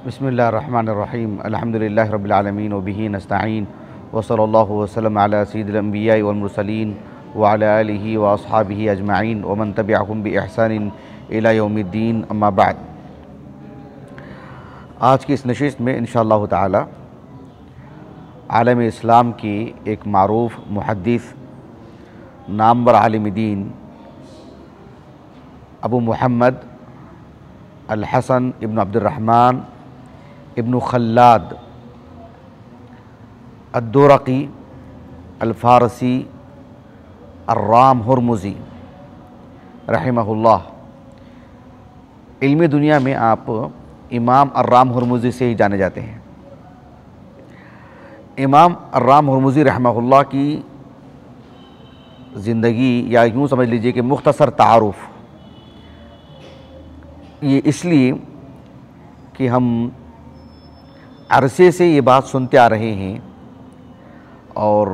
بسم اللہ الرحمن الرحیم الحمدللہ رب العالمین وبہ نستعین وصلی اللہ وسلم علی سید الانبیاء والمرسلین وعلی آلہ واصحابہ اجمعین ومن تبعہم بإحسان الی یوم الدین اما بعد۔ آج کی اس نشست میں انشاءاللہ تعالی عالم اسلام کی ایک معروف محدث نامور عالم دین ابو محمد الحسن ابن عبد الرحمن ابن خلاد الدورقی الفارسی الرام ہرمزی رحمہ اللہ، علمی دنیا میں آپ امام الرام ہرمزی سے ہی جانے جاتے ہیں۔ امام الرام ہرمزی رحمہ اللہ کی زندگی، یا یوں سمجھ لیجئے کہ مختصر تعارف، یہ اس لیے کہ ہم عرصے سے یہ بات سنتے آ رہے ہیں اور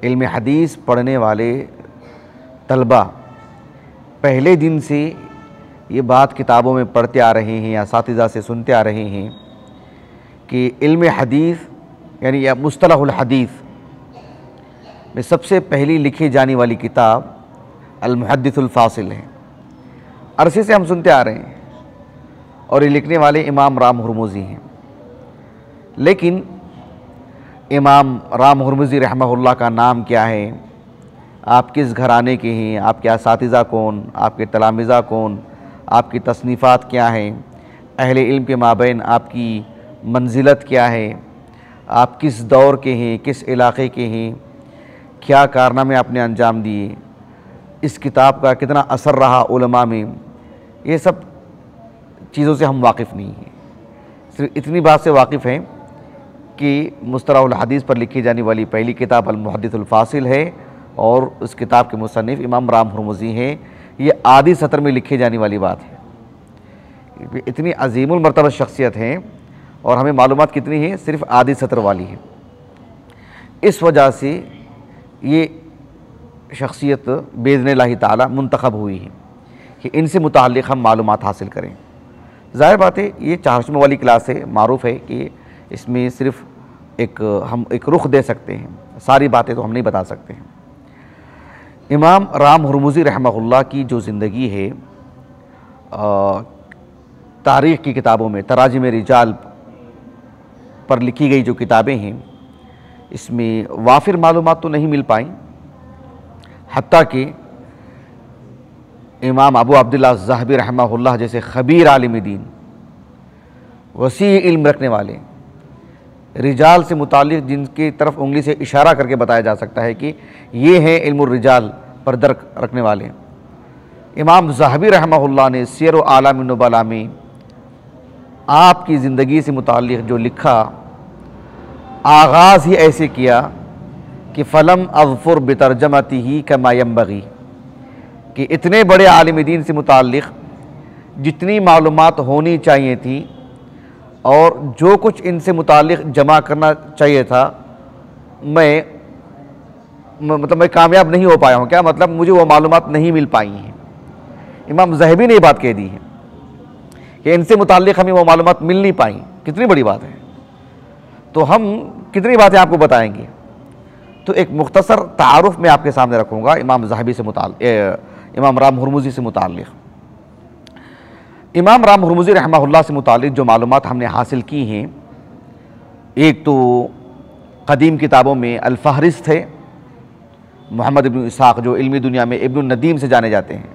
علم حدیث پڑھنے والے طلبہ پہلے دن سے یہ بات کتابوں میں پڑھتے آ رہے ہیں یا اساتذہ سے سنتے آ رہے ہیں کہ علم حدیث یعنی یا مصطلح الحدیث میں سب سے پہلی لکھی جانے والی کتاب المحدث الفاصل ہے۔ عرصے سے ہم سنتے آ رہے ہیں اور یہ لکھنے والے امام رام ہرمزی ہیں، لیکن امام رام ہرمزی رحمہ اللہ کا نام کیا ہے، آپ کس گھرانے کے ہیں، آپ کے اساتذہ کون، آپ کے تلامذہ کون، آپ کی تصنیفات کیا ہیں، اہل علم کے مابین آپ کی منزلت کیا ہے، آپ کس دور کے ہیں، کس علاقے کے ہیں، کیا کارنامے آپ نے انجام دیے، اس کتاب کا کتنا اثر رہا علماء میں، یہ سب چیزوں سے ہم واقف نہیں ہیں۔ صرف اتنی بات سے واقف ہیں کہ مصطلح الحدیث پر لکھی جانے والی پہلی کتاب المحدث الفاصل ہے اور اس کتاب کے مصنف امام رام ہرمزی ہیں۔ یہ آدھی سطر میں لکھی جانے والی بات ہے۔ اتنی عظیم المرتبہ شخصیت ہیں اور ہمیں معلومات کتنی ہیں، صرف آدھی سطر والی ہے۔ اس وجہ سے یہ شخصیت باذن اللہ تعالی منتخب ہوئی ہے کہ ان سے متعلق ہم معلومات حاصل کریں۔ ظاہر بات ہے یہ چہارشمہ والی کلاس ہے، معروف ہے کہ اس میں صرف ہم ایک رخ دے سکتے ہیں، ساری باتیں تو ہم نہیں بتا سکتے ہیں۔ امام رام ہرمزی رحمہ اللہ کی جو زندگی ہے، تاریخ کی کتابوں میں تراجم رجال پر لکھی گئی جو کتابیں ہیں، اس میں وافر معلومات تو نہیں مل پائیں، حتیٰ کہ امام ابو عبداللہ الذہبی رحمہ اللہ جیسے خبیر عالم دین، وسیع علم رکھنے والے، رجال سے متعلق جن کی طرف انگلی سے اشارہ کر کے بتایا جا سکتا ہے کہ یہ ہیں علم الرجال پر درک رکھنے والے، امام ذہبی رحمہ اللہ نے سیر و اعلام النبلاء میں آپ کی زندگی سے متعلق جو لکھا، آغاز ہی ایسے کیا کہ فلم اظفر بترجمتہ کما ینبغی، کہ اتنے بڑے عالم دین سے متعلق جتنی معلومات ہونی چاہیے تھی اور جو کچھ ان سے متعلق جمع کرنا چاہیے تھا، میں کامیاب نہیں ہو پایا ہوں۔ کیا مطلب؟ مجھے وہ معلومات نہیں مل پائی ہیں۔ امام ذہبی نے یہ بات کہہ دی ہے کہ ان سے متعلق ہمیں وہ معلومات مل نہیں پائیں۔ کتنی بڑی بات ہے! تو ہم کتنی باتیں آپ کو بتائیں گے؟ تو ایک مختصر تعارف میں آپ کے سامنے رکھوں گا امام ذہبی سے متعلق، امام رام ہرمزی سے متعلق۔ امام رام ہرمزی رحمہ اللہ سے متعلق جو معلومات ہم نے حاصل کی ہیں، ایک تو قدیم کتابوں میں الفہرست ہے، محمد ابن اسحاق جو علمی دنیا میں ابن الندیم سے جانے جاتے ہیں،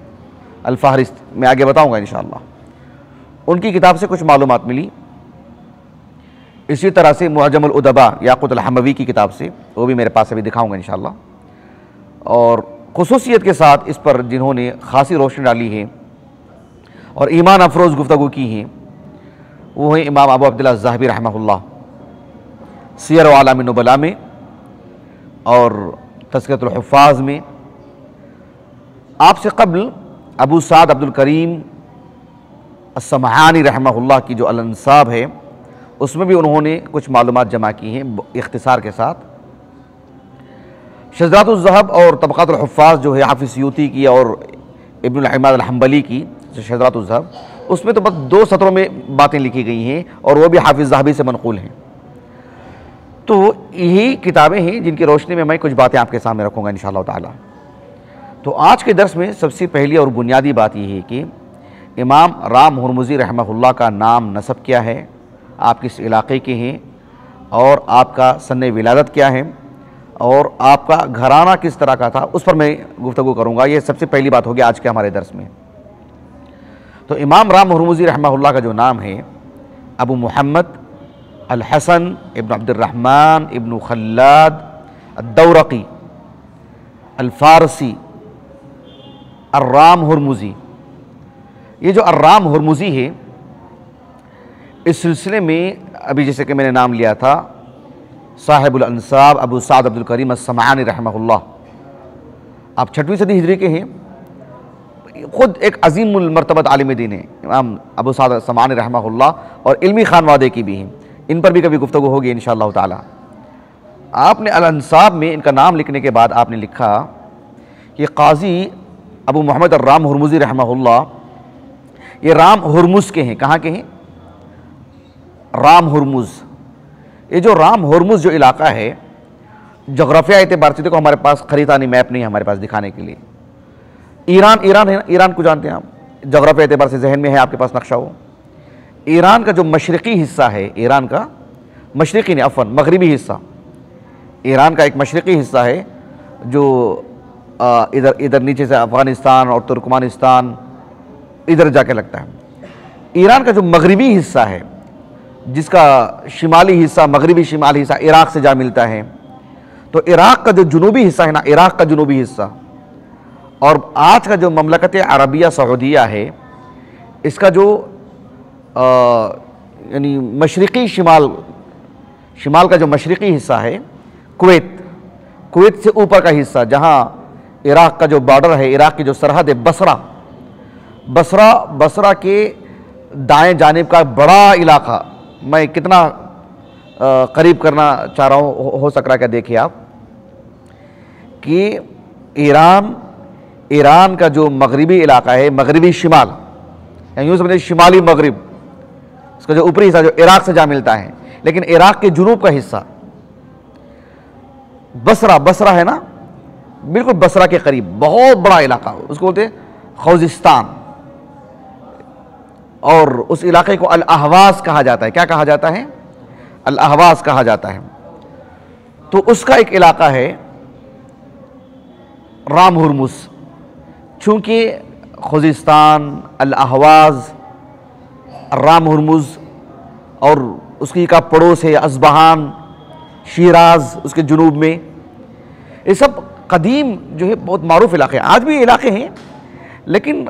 الفہرست میں آگے بتاؤں گا انشاءاللہ، ان کی کتاب سے کچھ معلومات ملی۔ اسی طرح سے معجم الادباء یاقوت الحموی کی کتاب سے، وہ بھی میرے پاس ابھی دکھاؤں گا انشاءاللہ، اور خصوصیت کے ساتھ اس پر جنہوں نے خاصی روشنی ڈالی ہے اور ایمان افروز گفتگو کی ہیں، وہ ہیں امام ابو عبداللہ الذہبی رحمہ اللہ، سیر و اعلام النبلاء میں اور تذکرۃ الحفاظ میں۔ آپ سے قبل ابو سعد عبد الکریم السمعانی رحمہ اللہ کی جو الانصاب ہے، اس میں بھی انہوں نے کچھ معلومات جمع کی ہیں اختصار کے ساتھ۔ شذرات الذہب اور طبقات الحفاظ جو ہے حافظ سیوطی کی اور ابن العماد الحنبلی کی شذرات الذہب، اس میں تو بس 2 سطروں میں باتیں لکھی گئی ہیں اور وہ بھی حافظ ذہبی سے منقول ہیں۔ تو یہی کتابیں ہیں جن کی روشنی میں کچھ باتیں آپ کے سامنے رکھوں گا انشاءاللہ تعالی۔ تو آج کے درس میں سب سے پہلی اور بنیادی بات یہ ہے کہ امام رام ہرمزی رحمہ اللہ کا نام نسب کیا ہے، آپ کس علاقے کے ہیں، اور آپ کا سن ولادت کیا ہے، اور آپ کا گھرانہ کس طرح کا تھا، اس پر میں گفتگو کروں گا۔ یہ سب سے پہلی بات ہوگی آج کے ہمارے درس میں۔ تو امام رام ہرمزی رحمہ اللہ کا جو نام ہے ابو محمد الحسن ابن عبد الرحمن ابن خلاد الدورقی الفارسی الرام ہرمزی۔ یہ جو الرام ہرمزی ہے، اس سلسلے میں ابھی جیسے کہ میں نے نام لیا تھا صاحب الانساب ابو سعد عبد الکریم السمعانی رحمہ اللہ، آپ 6ویں صدی ہجری کے ہیں، خود ایک عظیم المرتبت عالم دین ہیں امام ابو سعد السمعانی رحمہ اللہ، اور علمی خانوادے کی بھی ہیں، ان پر بھی کبھی گفتگو ہوگی انشاءاللہ تعالی۔ آپ نے الانساب میں ان کا نام لکھنے کے بعد آپ نے لکھا کہ قاضی ابو محمد الرام ہرمزی رحمہ اللہ یہ رام ہرمز کے ہیں۔ کہاں کے ہیں؟ رام ہرمز۔ یہ جو رام ہرمز جو علاقہ ہے، جغرافیہ اعتبار سے دیکھو ہمارے پاس خریدانی میپ نہیں ہے ہمارے پاس دکھانے کے لیے۔ ایران ہے نا، ایران کو جانتے ہیں آپ، جغرافیہ اعتبار سے ذہن میں ہے آپ کے پاس نقشہ ہو۔ ایران کا جو مشرقی حصہ ہے، ایران کا مشرقی نہیں عفواً مغربی حصہ، ایران کا ایک مشرقی حصہ ہے جو ادھر نیچے سے افغانستان اور ترکمانستان ادھر جا کے لگتا ہے۔ ایران کا جو مغربی حصہ ہے، جس کا شمالی حصہ مغربی شمالی حصہ عراق سے جا ملتا ہے، تو عراق کا جو جنوبی حصہ ہے نا، عراق کا جنوبی حصہ، اور آج کا جو مملکت عربیہ سعودیہ ہے، اس کا جو یعنی مشرقی شمال کا جو مشرقی حصہ ہے، کویت سے اوپر کا حصہ، جہاں عراق کا جو بارڈر ہے، عراق کی جو سرحد ہے، بصرہ کے دائیں جانب کا بڑا علاقہ، میں کتنا قریب کرنا چاہ رہا ہوں، ہو سک رہا ہے کہ دیکھیں آپ کہ ایران کا جو مغربی علاقہ ہے، مغربی شمال، یعنی یوں سمجھیں شمالی مغرب، اس کا جو اوپری حصہ جو عراق سے جا ملتا ہے، لیکن عراق کے جنوب کا حصہ بصرہ ہے نا، بالکل بصرہ کے قریب بہت بڑا علاقہ، اس کو بولتے ہیں خوزستان، اور اس علاقے کو الاہواز کہا جاتا ہے۔ کیا کہا جاتا ہے؟ الاہواز کہا جاتا ہے۔ تو اس کا ایک علاقہ ہے رام ہرمز، چونکہ خوزستان، الاہواز، رام ہرمز، اور اس کی کا پڑوس ہے اصبہان، شیراز اس کے جنوب میں، یہ سب قدیم جو ہے بہت معروف علاقے ہیں، آج بھی یہ علاقے ہیں، لیکن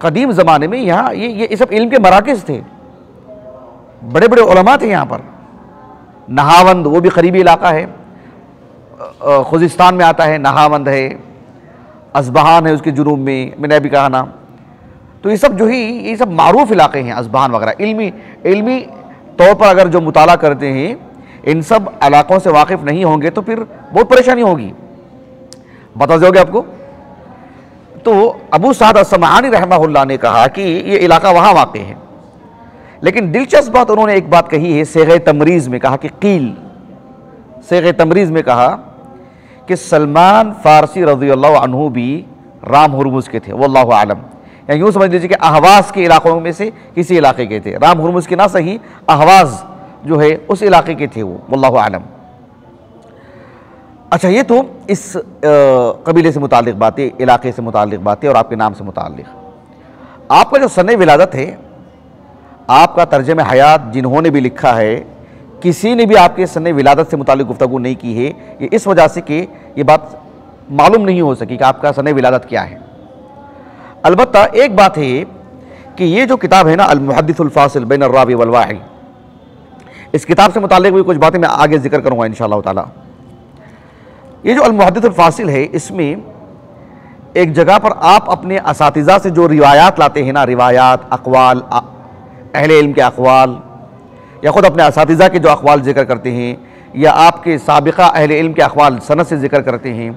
قدیم زمانے میں یہاں یہ سب علم کے مراکز تھے، بڑے بڑے علماء تھے یہاں پر۔ نہاوند وہ بھی قریبی علاقہ ہے، خوزستان میں آتا ہے، نہاوند ہے، اصبہان ہے اس کے جنوب میں نے ابھی کہا نا۔ تو یہ سب جو ہی یہ سب معروف علاقے ہیں، اصبہان وغیرہ، علمی طور پر اگر جو مطالعہ کرتے ہیں ان سب علاقوں سے واقف نہیں ہوں گے تو پھر بہت پریشانی ہوگی، بتا دو گے آپ کو۔ تو ابو سعد السمعانی رحمہ اللہ نے کہا کہ یہ علاقہ وہاں واقع ہے، لیکن دلچسپ بات انہوں نے ایک بات کہی ہے، صیغہ تمریز میں کہا کہ صیغہ تمریز میں کہا کہ سلمان فارسی رضی اللہ عنہ بھی رام ہرمز کے تھے، واللہ اعلم، یعنی یوں سمجھ لیجیے کہ اہواز کے علاقوں میں سے کسی علاقے کے تھے، رام ہرمز کے نہ صحیح، اہواز جو ہے اس علاقے کے تھے وہ، واللہ اعلم۔ اچھا، یہ تو اس قبیلے سے متعلق باتیں، علاقے سے متعلق باتیں اور آپ کے نام سے متعلق۔ آپ کا جو سن ولادت ہے، آپ کا ترجمہ حیات جنہوں نے بھی لکھا ہے، کسی نے بھی آپ کے سن ولادت سے متعلق گفتگو نہیں کی ہے، یہ اس وجہ سے کہ یہ بات معلوم نہیں ہو سکی کہ آپ کا سن ولادت کیا ہے۔ البتہ ایک بات ہے کہ یہ جو کتاب ہے نا، المحدث الفاصل بین الراوی والواعی، اس کتاب سے متعلق بھی کچھ باتیں میں آگے ذکر کروں گا انشاءاللہ تعالی۔ یہ جو المحدث الفاصل ہے، اس میں ایک جگہ پر آپ اپنے اساتذہ سے جو روایات لاتے ہیں نا، روایات، اقوال، اہل علم کے اقوال، یا خود اپنے اساتذہ کے جو اقوال ذکر کرتے ہیں، یا آپ کے سابقہ اہل علم کے اقوال سند سے ذکر کرتے ہیں،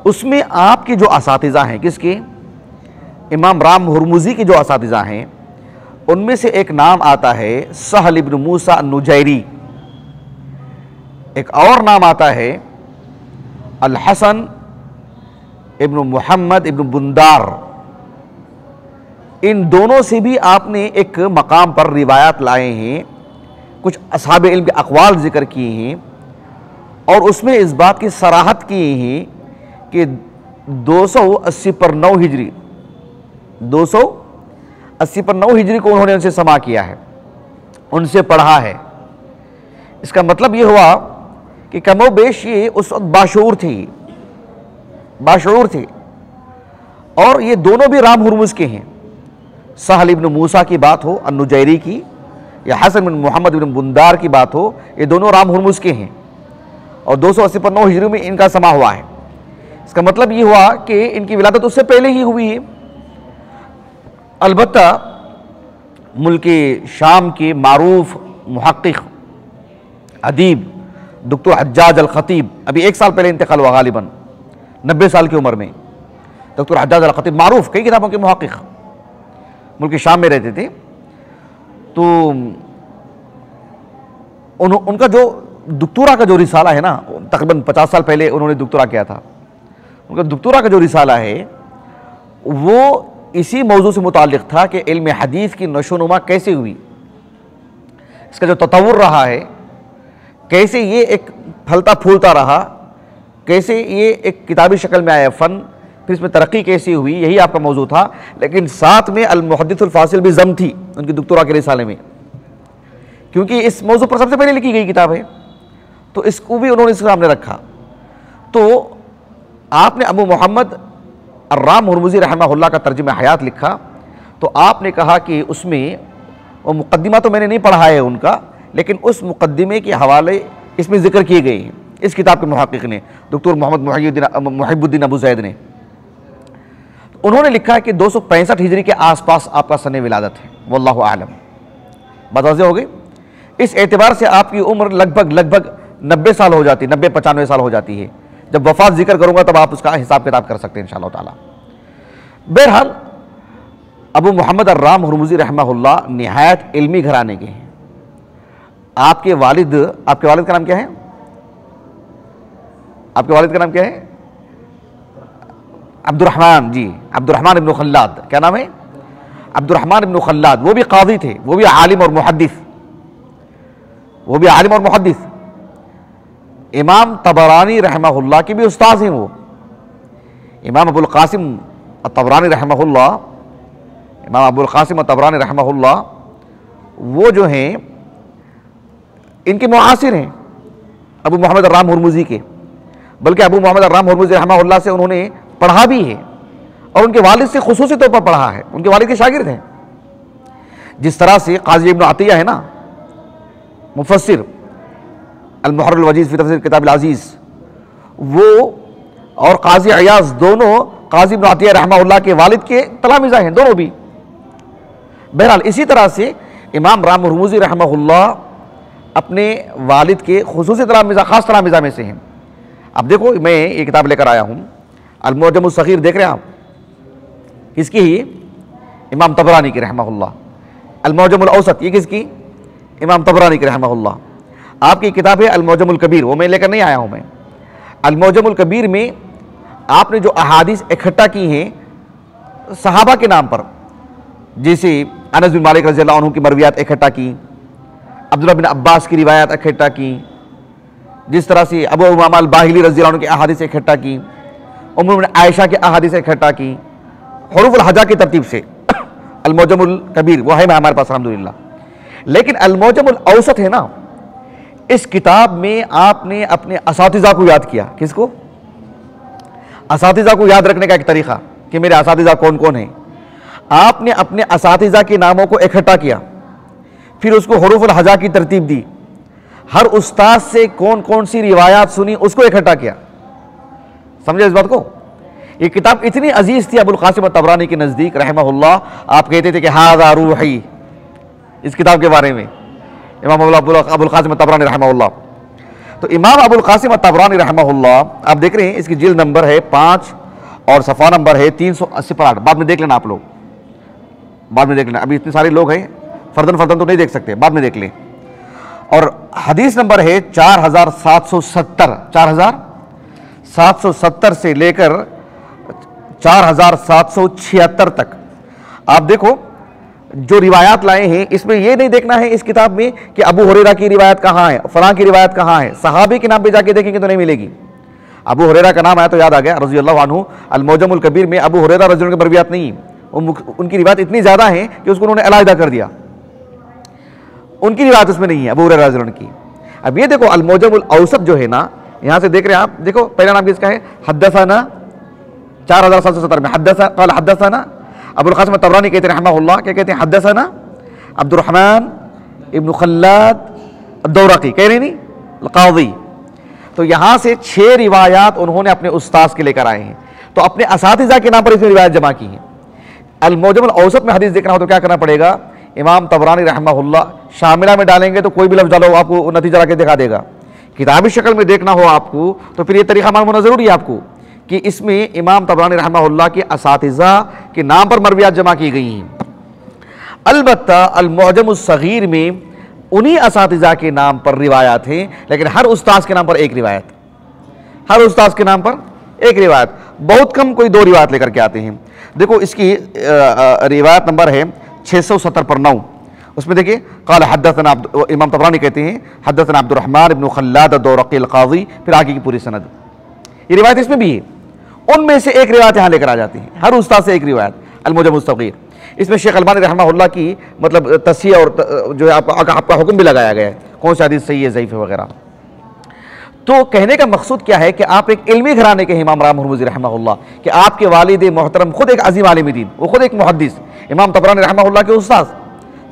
اس میں آپ کے جو اساتذہ ہیں، کس کے؟ امام رام ہرمزی کے جو اساتذہ ہیں، ان میں سے ایک نام آتا ہے سہل ابن موسیٰ النجیری، ایک اور نام آتا ہے الحسن ابن محمد ابن بندار۔ ان دونوں سے بھی آپ نے ایک مقام پر روایات لائے ہیں، کچھ اصحاب علم کے اقوال ذکر کیے ہیں، اور اس میں اس بات کی صراحت کی ہیں کہ 280 پر 9 ہجری 280 پر 9 ہجری کو انہوں نے ان سے سماع کیا ہے، ان سے پڑھا ہے۔ اس کا مطلب یہ ہوا کہ کم و بیش یہ اس وقت باشعور تھے، اور یہ دونوں بھی رام ہرمز کے ہیں۔ سہل ابن موسیٰ کی بات ہو النجیری کی، یا حسن بن محمد بن بندار کی بات ہو، یہ دونوں رام ہرمز کے ہیں، اور 280 پر 9 ہجری میں ان کا سماع ہوا ہے۔ اس کا مطلب یہ ہوا کہ ان کی ولادت اس سے پہلے ہی ہوئی ہے۔ البتہ ملک شام کے معروف محقق ادیب دکتور حجاج الخطیب، ابھی 1 سال پہلے انتقال ہوا غالباً 90 سال کی عمر میں، دکتور حجاج الخطیب معروف کئی کتابوں کے محقق، ملک شام میں رہتے تھے۔ تو ان کا جو دکتورا کا جو رسالہ ہے نا، تقریباً 50 سال پہلے انہوں نے دکتورا کیا تھا، ان کا دکتورا کا جو رسالہ ہے وہ اسی موضوع سے متعلق تھا کہ علم حدیث کی نشو و نما کیسے ہوئی، اس کا جو تطور رہا ہے، کیسے یہ ایک پھلتا پھولتا رہا، کیسے یہ ایک کتابی شکل میں آیا فن، پھر اس میں ترقی کیسی ہوئی، یہی آپ کا موضوع تھا۔ لیکن ساتھ میں المحدث الفاصل بھی ضم تھی ان کی دکتورا کے رسالے میں، کیونکہ اس موضوع پر سب سے پہلے لکھی گئی کتاب ہے، تو اس کو بھی انہوں نے اس کے سامنے رکھا۔ تو آپ نے ابو محمد الرام ہرمزی رحمہ اللہ کا ترجمہ حیات لکھا، تو آپ نے کہا کہ اس میں وہ مقدمہ تو میں نے نہیں پڑھا ہے ان کا، لیکن اس مقدمے کے حوالے اس میں ذکر کیے گئے ہیں اس کتاب کے محقق نے، دکتور محمد محب الدین ابو زید نے۔ انہوں نے لکھا ہے کہ 265 ہجری کے آس پاس آپ کا سن ولادت ہے، واللہ اعلم۔ بات واضح ہو گئی؟ اس اعتبار سے آپ کی عمر لگ بھگ 90 سال ہو جاتی، 90-95 سال ہو جاتی ہے۔ جب وفات ذکر کروں گا تب آپ اس کا حساب کتاب کر سکتے ہیں انشاءاللہ تعالی۔ بہرحال ابو محمد الرام ہرمزی رحمہ اللہ نہایت علمی گھرانے کے ہیں۔ آپ کے والد کا نام کیا ہے؟ آپ کے والد کا نام کیا ہے؟ عبد الرحمن، جی عبد الرحمن ابن خلاد۔ کیا نام ہے؟ عبد الرحمن ابن خلاد۔ وہ بھی قاضی تھے، وہ بھی عالم اور محدث، امام طبرانی رحمہ اللہ کے بھی استاذ ہیں۔ وہ امام ابو القاسم الطبرانی رحمہ اللہ وہ جو ہیں ان کے معاصر ہیں ابو محمد الرام ہرمزی کے، بلکہ ابو محمد الرام ہرمزی رحمہ اللہ سے انہوں نے پڑھا بھی ہے، اور ان کے والد سے خصوصی طور پر پڑھا ہے، ان کے والد کے شاگرد ہیں۔ جس طرح سے قاضی ابن عطیہ ہے نا، مفسر المحرر الوجیز فی تفسیر کتاب العزیز، وہ اور قاضی عیاض دونوں قاضی ابن عطیہ رحمہ اللہ کے والد کے تلامذہ ہیں دونوں بھی۔ بہرحال اسی طرح سے امام رام ہرمزی رحمہ اللہ اپنے والد کے خصوصی تلامذہ، خاص تلامذہ میں سے ہیں۔ اب دیکھو میں یہ کتاب لے کر آیا ہوں، المعجم الصغیر، دیکھ رہے ہیں آپ؟ کس کی ہے؟ امام طبرانی کی رحمہ اللہ۔ المعجم الاوسط یہ کس کی؟ امام طبرانی کی رحمہ اللہ۔ آپ کی کتاب ہے المعجم الکبیر، وہ میں لے کر نہیں آیا ہوں میں۔ المعجم الکبیر میں آپ نے جو احادیث اکٹھا کی ہیں صحابہ کے نام پر، جیسے انس بن مالک رضی اللہ عنہ کی مرویات اکٹھا کی، عبداللہ بن عباس کی روایات اکٹھا کی، جس طرح سے ابو امامہ الباہلی رضی اللہ عنہ کی احادیث اکٹھا کی، ام المؤمنین عائشہ کی احادیث اکٹھا کی، حروف الہجا کی ترتیب سے۔ المعجم الکبیر وہ ہے ہمارے پاس الحمدللہ۔ لیکن المعجم الاوسط ہے نا، اس کتاب میں آپ نے اپنے اساتذہ کو یاد کیا۔ کس کو؟ اساتذہ کو یاد رکھنے کا ایک طریقہ کہ میرے اساتذہ کون کون ہیں، آپ نے اپنے اساتذہ کے ناموں کو اکٹھا کیا، پھر اس کو حروف الہجا کی ترتیب دی، ہر استاد سے کون کون سی روایات سنی اس کو اکٹھا کیا۔ سمجھے اس بات کو؟ یہ کتاب اتنی عزیز تھی ابو القاسم الطبرانی کے نزدیک رحمہ اللہ، آپ کہتے تھے کہ ھذا روحی، اس کتاب کے بارے میں امام ابو القاسم الطبرانی رحمہ اللہ۔ تو امام ابو القاسم الطبرانی رحمہ اللہ آپ دیکھ رہے ہیں، اس کی جلد نمبر ہے 5 اور صفحہ نمبر ہے 380 پر 8، بعد میں دیکھ لینا آپ لوگ۔ بعد میں دیکھ لیں، ابھی اتنے سارے لوگ ہیں، فردن فردن تو نہیں دیکھ سکتے، بعد میں دیکھ لیں۔ اور حدیث نمبر ہے 4770، 4770 سے لے کر 4776 تک۔ آپ دیکھو جو روایات لائے ہیں، اس میں یہ نہیں دیکھنا ہے اس کتاب میں کہ ابو ہریرہ کی روایت کہاں ہے، فلاں کی روایت کہاں ہے، صحابی کے نام پہ جا کے دیکھیں گے تو نہیں ملے گی۔ ابو ہریرہ کا نام آیا تو یاد آ گیا رضی اللہ عنہ، المعجم الکبیر میں ابو ہریرہ رضی اللہ عنہ کی مرویات نہیں، ان کی روایت اتنی زیادہ ہیں کہ اس کو انہوں نے علیحدہ کر دیا، ان کی روایت اس میں نہیں ہے ابو ہریرہ رضی اللہ عنہ کی۔ اب یہ دیکھو المعجم الاوسط جو ہے نا، یہاں سے دیکھ رہے ہیں آپ، دیکھو پہلا نام کس کا ہے، حدثنا 4770 میں قال حدثنا ابو القاسم الطبرانی کہتے ہیں رحمہ اللہ، کیا کہتے ہیں، حدثنا عبد الرحمن ابن خلاد الدورقی، کہہ رہے نہیں القاضی۔ تو یہاں سے 6 روایات انہوں نے اپنے استاذ کے لے کر آئے ہیں، تو اپنے اساتذہ کے نام پر اس میں روایت جمع کی ہیں۔ المعجم الاوسط میں حدیث دیکھنا ہو تو کیا کرنا پڑے گا، امام طبرانی رحمہ اللہ شاملہ میں ڈالیں گے تو کوئی بھی لفظ ڈالو آپ کو نتیجہ لا کے دکھا دے گا، کتابی شکل میں دیکھنا ہو آپ کو تو پھر یہ طریقہ معلوم ہونا ضروری ہے آپ کو کہ اس میں امام طبرانی رحمہ اللہ کے اساتذہ کے نام پر مرویات جمع کی گئی ہیں۔ البتہ المعجم الصغیر میں انہی اساتذہ کے نام پر روایات ہیں، لیکن ہر استاذ کے نام پر ایک روایت، ہر استاذ کے نام پر ایک روایت، بہت کم کوئی 2 روایت لے کر کے آتے ہیں۔ دیکھو اس کی روایت نمبر ہے 670 پر 9، اس میں دیکھیں قال حدثنا امام طبرانی کہتے ہیں حدثنا عبد الرحمن ابن خلاد الدورقی القاضی، پھر آگے کی پوری سند، یہ روایت اس میں بھی ہے، ان میں سے ایک روایت یہاں لے کر آ جاتی ہے، ہر استاد سے ایک روایت، المعجم الصغیر۔ اس میں شیخ البانی رحمہ اللہ کی مطلب تصحیح اور جو ہے آپ کا حکم بھی لگایا گیا ہے، کون سی حدیث صحیح ہے ضعیف ہے وغیرہ۔ تو کہنے کا مقصود کیا ہے کہ آپ ایک علمی گھرانے کے امام رام ہرمزی رحمہ اللہ، کہ آپ کے والد محترم خود ایک عظیم عالم دین، وہ خود ایک محدث، امام طبرانی رحمہ اللہ کے استاد،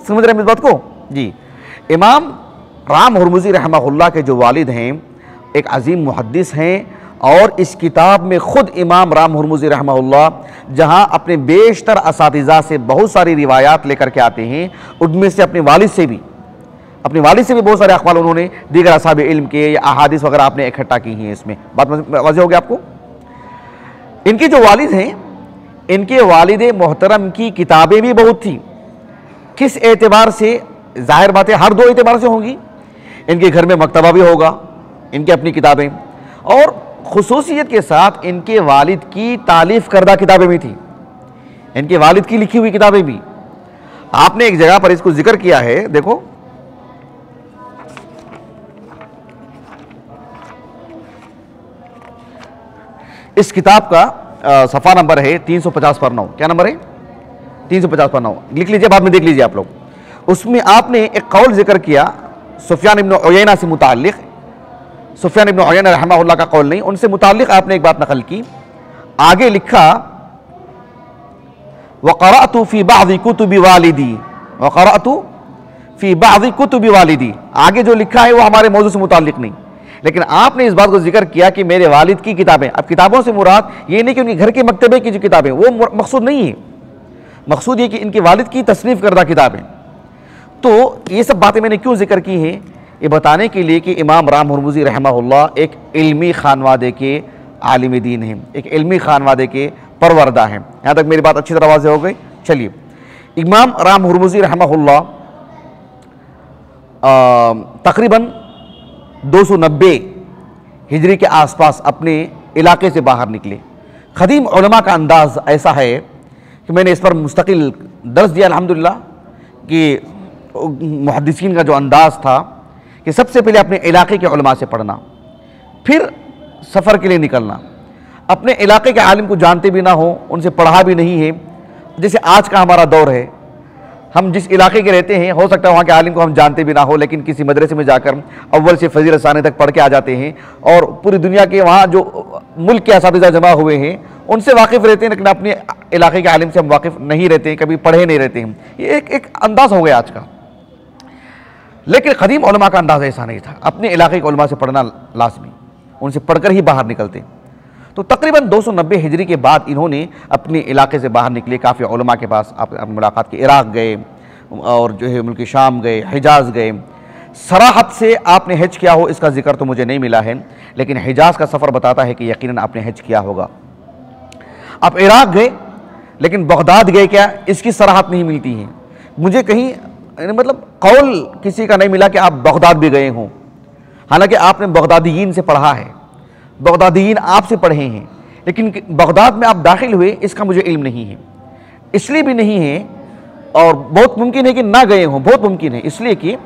سمجھ رہے ہیں اس بات کو جی۔ امام رام ہرمزی رحمہ اللہ کے جو والد ہیں ایک عظیم محدث ہیں، اور اس کتاب میں خود امام رام ہرمزی رحمہ اللہ جہاں اپنے بیشتر اساتذہ سے بہت ساری روایات لے کر کے آتے ہیں، ان میں سے اپنے والد سے بھی بہت سارے اقوال انہوں نے دیگر اصحاب علم کے یا احادیث وغیرہ آپ نے اکٹھا کی ہیں، اس میں بات واضح ہو گیا آپ کو۔ ان کے جو والد ہیں، ان کے والد محترم کی کتابیں بھی بہت تھیں، کس اعتبار سے، ظاہر بات ہے ہر 2 اعتبار سے ہوں گی، ان کے گھر میں مکتبہ بھی ہوگا، ان کی اپنی کتابیں، اور خصوصیت کے ساتھ ان کے والد کی تالیف کردہ کتابیں بھی تھیں، ان کے والد کی لکھی ہوئی کتابیں بھی۔ آپ نے ایک جگہ پر اس کو ذکر کیا ہے، دیکھو اس کتاب کا صفحہ نمبر ہے 350 پر 9، کیا نمبر ہے 350 پر 9، لکھ لیجئے بعد میں دیکھ لیجئے آپ لوگ۔ اس میں آپ نے ایک قول ذکر کیا سفیان ابن عیینہ سے متعلق، سفیان ابن عیینہ رحمہ اللہ کا قول نہیں، ان سے متعلق آپ نے ایک بات نقل کی، آگے لکھا وَقَرَأْتُ فِي بَعْضِ كُتُبِ وَالِدِي، وَقَرَأْتُ فِي بَعْضِ كُتُبِ وَالِدِي، آگے جو لکھا ہے وہ ہمارے موضوع سے متعلق نہیں، لیکن آپ نے اس بات کو ذکر کیا کہ میرے والد کی کتابیں۔ اب کتابوں سے مراد یہ نہیں کہ ان کے گھر کے مکتبے کی جو کتابیں، وہ مقصود نہیں ہے، مقصود یہ کہ ان کے والد کی تصنیف کردہ کتابیں۔ تو یہ سب باتیں میں نے کیوں ذکر کی ہیں، یہ بتانے کے لیے کہ امام رام ہرمزی رحمہ اللہ ایک علمی خانوادے کے عالم دین ہیں، ایک علمی خانوادے کے پروردہ ہیں۔ یہاں تک میری بات اچھی طرح واضح ہو گئی۔ چلیے، امام رام ہرمزی رحمہ اللہ تقریباً 290 ہجری کے آس پاس اپنے علاقے سے باہر نکلے۔ قدیم علماء کا انداز ایسا ہے کہ میں نے اس پر مستقل درس دیا الحمدللہ، کہ محدثین کا جو انداز تھا کہ سب سے پہلے اپنے علاقے کے علماء سے پڑھنا، پھر سفر کے لیے نکلنا، اپنے علاقے کے عالم کو جانتے بھی نہ ہوں، ان سے پڑھا بھی نہیں ہے، جیسے آج کا ہمارا دور ہے، ہم جس علاقے کے رہتے ہیں ہو سکتا ہے وہاں کے عالم کو ہم جانتے بھی نہ ہو، لیکن کسی مدرسے میں جا کر اول سے فضیلت ثانی تک پڑھ کے آ جاتے ہیں، اور پوری دنیا کے وہاں جو ملک کے اساتذہ جمع ہوئے ہیں ان سے واقف رہتے ہیں، لیکن اپنے علاقے کے عالم سے ہم واقف نہیں رہتے ہیں، کبھی پڑھے نہیں رہتے ہیں۔ یہ ایک انداز ہو گیا آج کا، لیکن قدیم علماء کا انداز ایسا نہیں تھا، اپنے علاقے کے علماء سے پڑھنا لازمی، ان سے پڑھ کر ہی باہر نکلتے۔ تو تقریباً 290 ہجری کے بعد انہوں نے اپنے علاقے سے باہر نکلے، کافی علماء کے پاس آپ ملاقات کی، عراق گئے اور جو ہے ملک شام گئے، حجاز گئے۔ صراحت سے آپ نے حج کیا ہو اس کا ذکر تو مجھے نہیں ملا ہے، لیکن حجاز کا سفر بتاتا ہے کہ یقیناً آپ نے حج کیا ہوگا۔ آپ عراق گئے، لیکن بغداد گئے کیا اس کی صراحت نہیں ملتی ہے مجھے کہیں، مطلب قول کسی کا نہیں ملا کہ آپ بغداد بھی گئے ہوں، حالانکہ آپ نے بغدادیین سے پڑھا ہے، بغدادیین آپ سے پڑھے ہیں، لیکن بغداد میں آپ داخل ہوئے اس کا مجھے علم نہیں ہے، اس لیے بھی نہیں ہے، اور بہت ممکن ہے کہ نہ گئے ہوں، بہت ممکن ہے، اس لیے کہ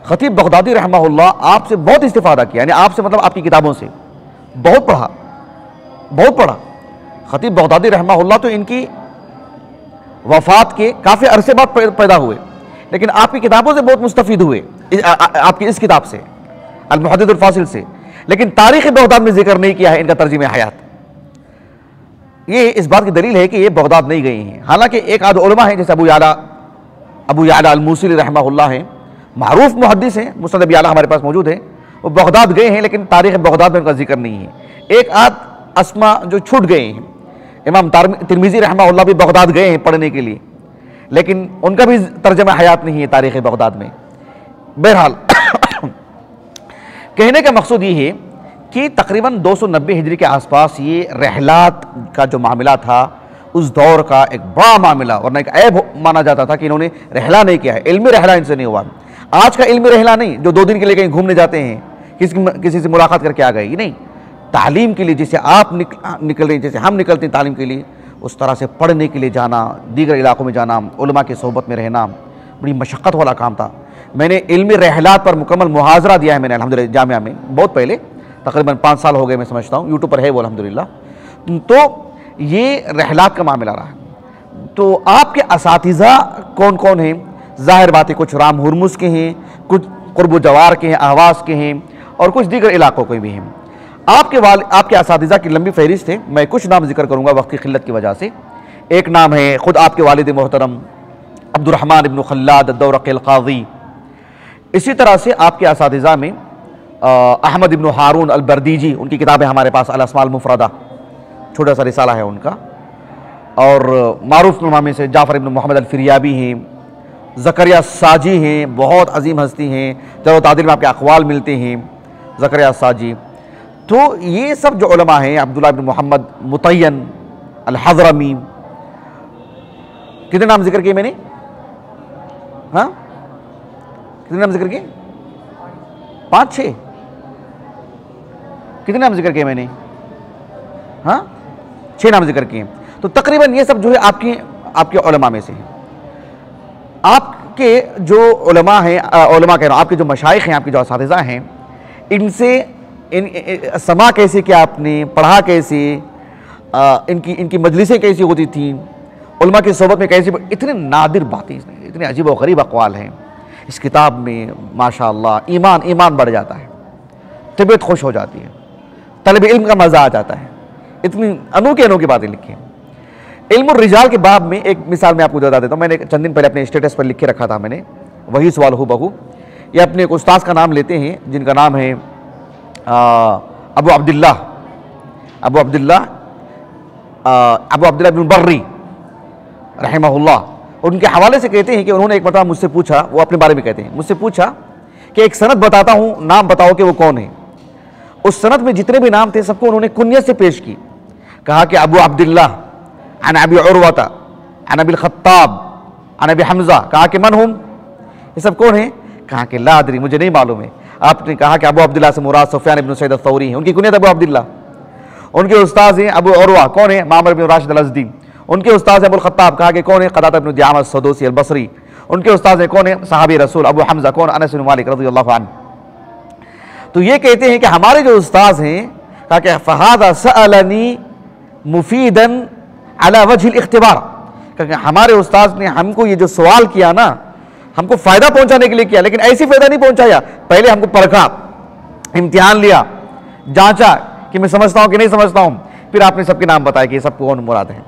خطیب بغدادی رحمہ اللہ آپ سے بہت استفادہ کیا، یعنی آپ سے مطلب آپ کی کتابوں سے بہت پڑھا. خطیب بغدادی رحمہ اللہ تو ان کی وفات کے کافی عرصے بعد پیدا ہوئے، لیکن آپ کی کتابوں سے بہت مستفید ہوئے، آپ کی اس کتاب سے المحدث الفاصل سے، لیکن تاریخ بغداد میں ذکر نہیں کیا ہے ان کا ترجمہ حیات. یہ اس بات کی دلیل ہے کہ یہ بغداد نہیں گئے ہیں، حالانکہ ایک آدھ علماء ہیں جیسے ابو یعلا الموصلی رحمہ اللہ ہیں، معروف محدث ہیں، مسند ابی یعلا ہمارے پاس موجود ہے، وہ بغداد گئے ہیں لیکن تاریخ بغداد میں ان کا ذکر نہیں ہے. ایک آدھ اسما جو چھوٹ گئے ہیں، امام ترمذی رحمہ اللہ بھی بغداد گئے ہیں پڑھنے کے لیے، لیکن ان کا بھی ترجمہ حیات نہیں ہے تاریخ بغداد میں. بہرحال کہنے کا مقصود یہ ہے کہ تقریباً 290 ہجری کے آس پاس یہ رحلات کا جو معاملہ تھا اس دور کا ایک بڑا معاملہ، ورنہ ایک عیب مانا جاتا تھا کہ انہوں نے رحلہ نہیں کیا ہے، علمی رحلہ ان سے نہیں ہوا. آج کا علمی رحلہ نہیں جو 2 دن کے لیے کہیں گھومنے جاتے ہیں، کسی سے ملاقات کر کے آ گئے، یہ نہیں. تعلیم کے لیے جیسے آپ نکل رہے ہیں، جیسے ہم نکلتے ہیں تعلیم کے لیے، اس طرح سے پڑھنے کے لیے جانا، دیگر علاقوں میں جانا، علماء کی صحبت میں رہنا بڑی مشقت والا کام تھا. میں نے علمی رحلات پر مکمل محاضرہ دیا ہے میں نے الحمدللہ جامعہ میں، بہت پہلے، تقریباً 5 سال ہو گئے میں سمجھتا ہوں، یوٹیوب پر ہے وہ الحمدللہ. تو یہ رحلات کا معاملہ رہا. تو آپ کے اساتذہ کون کون ہیں؟ ظاہر بات ہے کچھ رام ہرمز کے ہیں، کچھ قرب و جوار کے ہیں، اہواز کے ہیں، اور کچھ دیگر علاقوں کے بھی ہیں. آپ کے اساتذہ کی لمبی فہرست ہے، میں کچھ نام ذکر کروں گا وقت کی قلت کی وجہ سے. ایک نام ہے خود آپ کے والد محترم عبد الرحمن ابن خلاد الدورقی القاضی. اسی طرح سے آپ کے اساتذہ میں احمد ابن ہارون البردیجی، ان کی کتاب ہے ہمارے پاس الاسماء المفردہ، چھوٹا سا رسالہ ہے ان کا. اور معروف علماء میں سے جعفر ابن محمد الفریابی ہیں، زکریا الساجی ہیں، بہت عظیم ہستی ہیں، جرح و تعدیل میں آپ کے اقوال ملتے ہیں، زکریا الساجی. تو یہ سب جو علماء ہیں، عبداللہ ابن محمد متین الحضرمی. کتنے نام ذکر کیے میں نے؟ ہاں کتنے نام ذکر کیے؟ 5-6. کتنے نام ذکر کیے میں نے؟ ہاں 6 نام ذکر کیے. تو تقریباً یہ سب جو ہے آپ کے علماء میں سے ہیں. آپ کے جو علماء ہیں، علماء کہہ رہا ہوں، آپ کے جو مشائخ ہیں، آپ کے جو اساتذہ ہیں، ان سے سما کیسے کیا آپ نے، پڑھا کیسے، ان کی مجلسیں کیسی ہوتی تھیں، علماء کی صحبت میں کیسی، اتنے نادر باتیں، اتنے عجیب و غریب اقوال ہیں اس کتاب میں. ماشاءاللہ ایمان بڑھ جاتا ہے، طبیعت خوش ہو جاتی ہے، طالب علم کا مزہ آ جاتا ہے. اتنی انوکھی باتیں لکھی ہیں. علم الرجال کے باب میں ایک مثال میں آپ کو بتا دیتا ہوں. میں نے چند دن پہلے اپنے اسٹیٹس پر لکھ کے رکھا تھا میں نے، وہی سوال ہو بہو. یہ اپنے ایک استاذ کا نام لیتے ہیں جن کا نام ہے ابو عبداللہ بن برری رحمہ اللہ. ان کے حوالے سے کہتے ہیں کہ انہوں نے ایک مرتبہ مجھ سے پوچھا، وہ اپنے بارے میں کہتے ہیں، مجھ سے پوچھا کہ ایک سند بتاتا ہوں، نام بتاؤ کہ وہ کون ہے. اس سند میں جتنے بھی نام تھے سب کو انہوں نے کنیت سے پیش کی. کہا کہ ابو عبداللہ عن ابی عروہ عن ابی الخطاب عن ابی حمزہ. کہا کہ من ہم، یہ سب کون ہیں؟ کہا کہ لا ادری، مجھے نہیں معلوم ہے. آپ نے کہا کہ ابو عبداللہ سے مراد سفیان ابن سعید الثوری ہیں، ان کی کنیت ابو عبداللہ. ان کے استاذ ہیں ابو عروہ، کون ہیں؟ معمر بن راشد الازدی. ان کے استاذ ہیں ابو الخطاب، کہا کہ کون ہے؟ قتادہ بن دعامہ السدوسی البصری. ان کے استاذ ہیں کون ہیں؟ صحابی رسول ابو حمزہ، کون؟ انس بن مالک رضی اللہ عنہ. تو یہ کہتے ہیں کہ ہمارے جو استاذ ہیں، کہا کہ فہذا سألنی مفیدا علی وجہ الاختبار، کہ ہمارے استاذ نے ہم کو یہ جو سوال کیا نا، ہم کو فائدہ پہنچانے کے لیے کیا، لیکن ایسی فائدہ نہیں پہنچایا. پہلے ہم کو پرکھا، امتحان لیا، جانچا کہ میں سمجھتا ہوں کہ نہیں سمجھتا ہوں، پھر آپ نے سب کے نام بتایا کہ یہ سب کون مراد ہیں.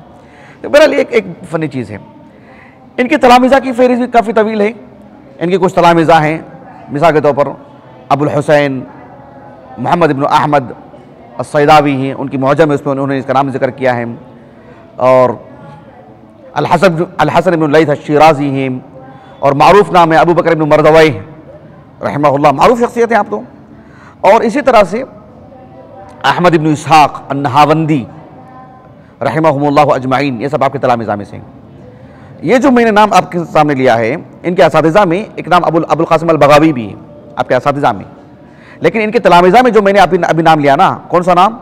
تو بہرحال ایک فنی چیز ہے. ان کے تلامذہ کی فہرست بھی کافی طویل ہے. ان کے کچھ تلامذہ ہیں، مثال کے طور پر ابو الحسین محمد ابن احمد الصیداوی ہیں، ان کی معجم میں اس میں انہوں نے اس کا نام ذکر کیا ہے. اور الحسن ابن لیث الشیرازی ہیں، اور معروف نام ہے ابو بکر ابن مردوی رحمہ اللہ، معروف شخصیت ہیں آپ تو. اور اسی طرح سے احمد ابن اسحاق النہاوندی رحمہم اللہ اجمعین، یہ سب آپ کے تلامذہ میں سے ہیں۔ یہ جو میں نے نام آپ کے سامنے لیا ہے، ان کے اساتذہ میں ایک نام ابو القاسم البغاوی بھی ہے آپ کے اساتذہ میں، لیکن ان کے تلامذہ میں جو میں نے ابھی نام لیا نا، کون سا نام؟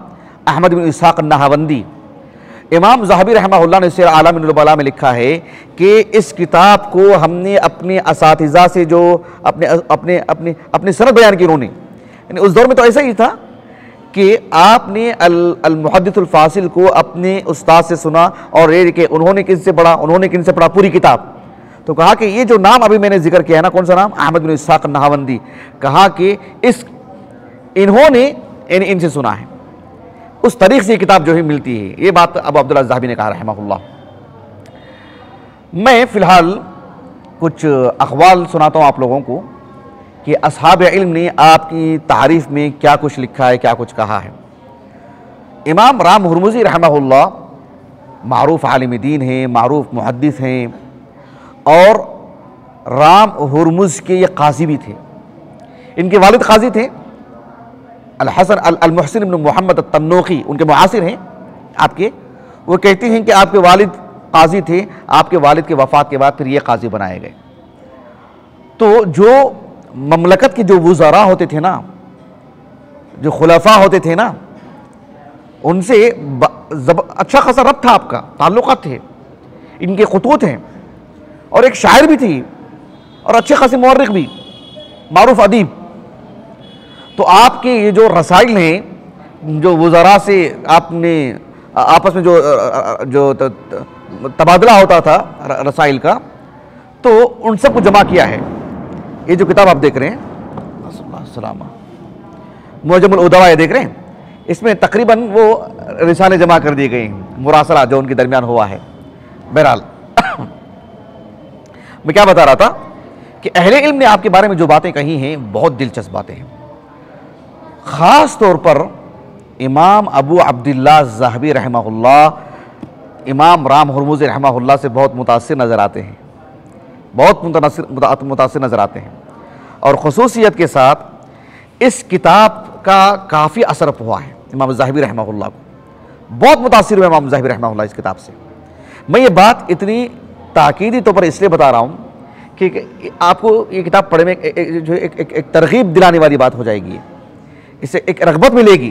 احمد بن اسحاق النہاوندی۔ امام ذہبی رحمہ اللہ نے سیر اعلام النبلاء میں لکھا ہے کہ اس کتاب کو ہم نے اپنے اساتذہ سے جو اپنے سند بیان کی، انہوں نے، یعنی اس دور میں تو ایسا ہی تھا کہ آپ نے المحدث الفاصل کو اپنے استاد سے سنا، اور یہ کہ انہوں نے کن سے پڑھا، انہوں نے کن سے پڑھا، پوری کتاب۔ تو کہا کہ یہ جو نام ابھی میں نے ذکر کیا ہے نا، کون سا نام؟ احمد بن اسحاق النہاوندی، کہا کہ انہوں نے یعنی ان سے سنا ہے، اس طریق سے یہ کتاب جو ہے ملتی ہے۔ یہ بات ابو عبداللہ الذہبی نے کہا رحمہ اللہ۔ میں فی الحال کچھ اقوال سناتا ہوں آپ لوگوں کو کہ اصحاب علم نے آپ کی تعریف میں کیا کچھ لکھا ہے، کیا کچھ کہا ہے۔ امام رام ہرمزی رحمہ اللہ معروف عالم دین ہیں، معروف محدث ہیں، اور رام ہرمز کے یہ قاضی بھی تھے۔ ان کے والد قاضی تھے، الحسن المحسن بن محمد التنوخی، ان کے معاصر ہیں آپ کے۔ وہ کہتے ہیں کہ آپ کے والد قاضی تھے، آپ کے والد کے وفات کے بعد پھر یہ قاضی بنائے گئے۔ تو جو مملکت کے جو وزراء ہوتے تھے نا، جو خلفاء ہوتے تھے نا، ان سے اچھا خاصا ربط تھا، آپ کا تعلقات تھے، ان کے خطوط ہیں، اور ایک شاعر بھی تھی، اور اچھے خاصے مورخ بھی، معروف ادیب۔ تو آپ کے یہ جو رسائل ہیں، جو وزراء سے آپ نے آپس میں جو تبادلہ ہوتا تھا رسائل کا، تو ان سب کو جمع کیا ہے۔ یہ جو کتاب آپ دیکھ رہے ہیں معجم الادباء دیکھ رہے ہیں، اس میں تقریباً وہ رسالے جمع کر دیے گئے ہیں، مراسلہ جو ان کے درمیان ہوا ہے۔ بہرحال میں کیا بتا رہا تھا کہ اہل علم نے آپ کے بارے میں جو باتیں کہی ہیں بہت دلچسپ باتیں ہیں۔ خاص طور پر امام ابو عبداللہ ذہبی رحمہ اللہ امام رام ہرمزی رحمہ اللہ سے بہت متاثر نظر آتے ہیں، بہت متاثر نظر آتے ہیں، اور خصوصیت کے ساتھ اس کتاب کا کافی اثر ہوا ہے امام ذہبی رحمہ اللہ کو، بہت متاثر ہوئے امام ذہبی رحمہ اللہ اس کتاب سے۔ میں یہ بات اتنی تاکیدی طور پر اس لیے بتا رہا ہوں کہ آپ کو یہ کتاب پڑھنے میں جو ایک ترغیب دلانے والی بات ہو جائے گی، اس سے ایک رغبت ملے گی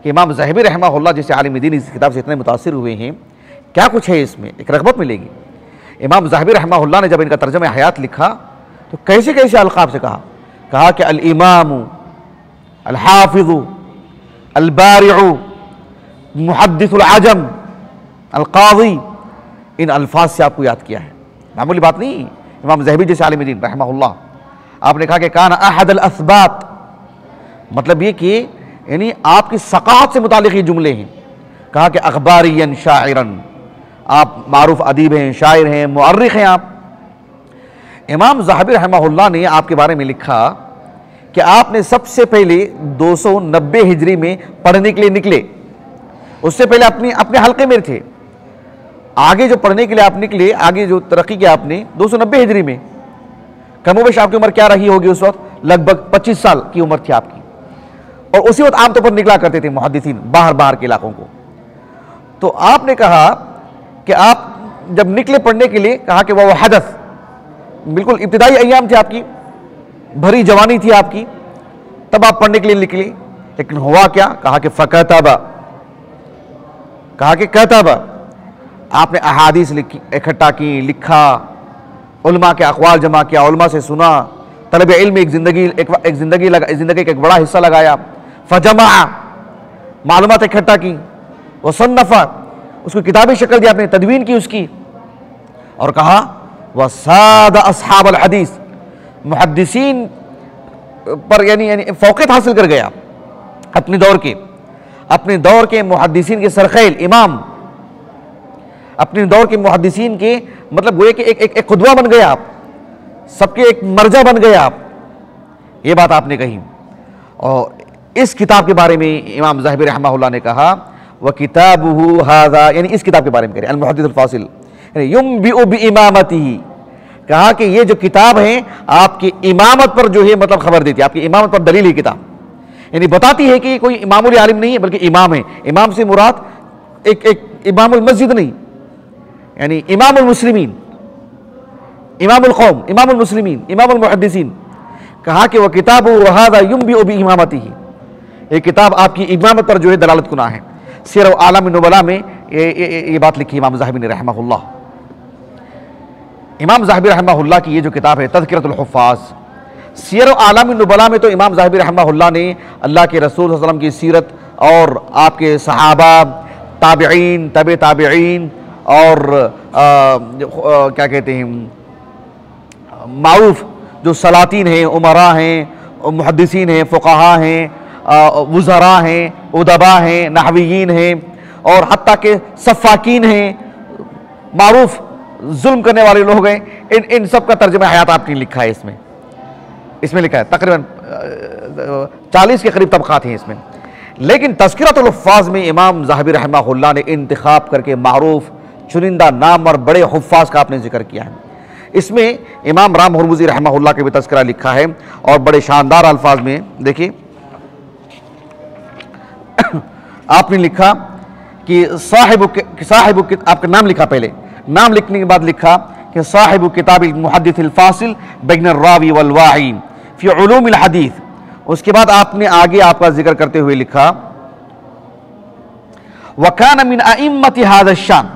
کہ امام ذہبی رحمہ اللہ جیسے عالم دین اس کتاب سے اتنے متاثر ہوئے ہیں، کیا کچھ ہے اس میں، ایک رغبت ملے گی۔ امام ذہبی رحمہ اللہ نے جب ان کا ترجمہ حیات لکھا تو کیسے کیسے القاب سے کہا کہ الامام، الحافظ، البارع، محدث العجم، القاضی، ان الفاظ سے آپ کو یاد کیا ہے، معمولی بات نہیں۔ امام ذہبی جیسے عالم دین رحمہ اللہ، آپ نے کہا کہ کان احد الاثبات، مطلب یہ کہ یعنی آپ کی ثقافت سے متعلق یہ جملے ہیں۔ کہا کہ اخباریا شاعرا، آپ معروف ادیب ہیں، شاعر ہیں، مؤرخ ہیں آپ۔ امام ذہبی رحمہ اللہ نے آپ کے بارے میں لکھا کہ آپ نے سب سے پہلے 290 ہجری میں پڑھنے کے لیے نکلے، اس سے پہلے اپنے حلقے میں تھے، آگے جو پڑھنے کے لیے آپ نکلے، آگے جو ترقی کیا آپ نے 290 ہجری میں۔ کم و بیش آپ کی عمر کیا رہی ہوگی اس وقت؟ لگ بھگ 25 سال کی عمر تھی آپ کی، اور اسی وقت عام طور پر نکلا کرتے تھے محدثین باہر کے علاقوں کو۔ تو آپ نے کہا کہ آپ جب نکلے پڑھنے کے لیے، کہا کہ وہ حدث، بالکل ابتدائی ایام تھے آپ کی، بھری جوانی تھی آپ کی، تب آپ پڑھنے کے لیے نکلے۔ لیکن ہوا کیا؟ کہا کہ فکتب، کہا کہ کتب، آپ نے احادیث اکٹھا کی، لکھا، علماء کے اقوال جمع کیا، علماء سے سنا، طلب علم میں زندگی کا ایک بڑا حصہ لگایا، فجمع، معلومات اکٹھا کی، وصنف، اس کو کتابی شکل دی، آپ نے تدوین کی اس کی، اور کہا وَسَادَ أَصْحَابَ الْحَدِيث، محدثین پر یعنی فوقیت حاصل کر گیا اپنے دور کے محدثین کے سرخیل امام، اپنے دور کے محدثین کے مطلب وہ کہ ایک قدوہ بن گیا آپ، سب کے ایک مرجع بن گیا آپ۔ یہ بات آپ نے کہی، اور اس کتاب کے بارے میں امام ذہبی رحمہ اللہ نے کہا وَكِتَابُهُ هَذَا، یعنی اس کتاب کے بارے میں کہہ رہے ہیں المحدث الفاصل، یعنی يُنْبِئُ بِإِمَامَتِهِ، کہا کہ یہ جو کتاب ہے آپ کی امامت پر جو ہے مطلب خبر دیتی ہے، آپ کی امامت پر دلیل ہے کتاب، یعنی بتاتی ہے کہ یہ کوئی معمولی عالم نہیں ہے بلکہ امام ہے۔ امام سے مراد امام المسجد نہیں، یعنی امام المسلمین، امام القوم، امام المسلمین، امام المحدثین. کہا کہ وہ کتاب وہذا ينبئ بامامتہ، یہ کتاب آپ کی امامت پر جو ہے دلالت کنا ہے. سیر اعلام النبلاء میں یہ بات لکھی امام ذہبی نے رحمہ اللہ. امام ذہبی رحمہ اللہ کی یہ جو کتاب ہے تذکرۃ الحفاظ، سیر اعلام النبلاء میں تو امام ذہبی رحمہ اللہ نے اللہ کے رسول صلی اللہ علیہ وسلم کی سیرت اور آپ کے صحابہ، تابعین، تبع تابعین اور کیا کہتے ہیں معروف جو سلاطین ہیں، امراء ہیں، محدثین ہیں، فقہاء ہیں، وزراء ہیں، ادباء ہیں، نحویین ہیں، اور حتیٰ کہ سفاکین ہیں، معروف ظلم کرنے والے لوگ ہیں، ان سب کا ترجمہ حیات آپ نے لکھا ہے. اس میں لکھا ہے تقریباً 40 کے قریب طبقات ہیں اس میں. لیکن تذکرۃ الحفاظ میں امام ذہبی رحمہ اللہ نے انتخاب کر کے معروف چنندہ نام اور بڑے حفاظ کا آپ نے ذکر کیا ہے. اس میں امام رام ہرمزی رحمہ اللہ کے بھی تذکرہ لکھا ہے اور بڑے شاندار الفاظ میں. دیکھیے آپ نے لکھا کہ صاحب آپ کا نام لکھا، پہلے نام لکھنے کے بعد لکھا کہ صاحب کتاب المحدث الفاصل بین الراوی والواعی فی علوم الحدیث. اس کے بعد آپ نے آگے آپ کا ذکر کرتے ہوئے لکھا وَكَانَ مِنْ أَئِمَّةِ هَذَا الشَّانِ.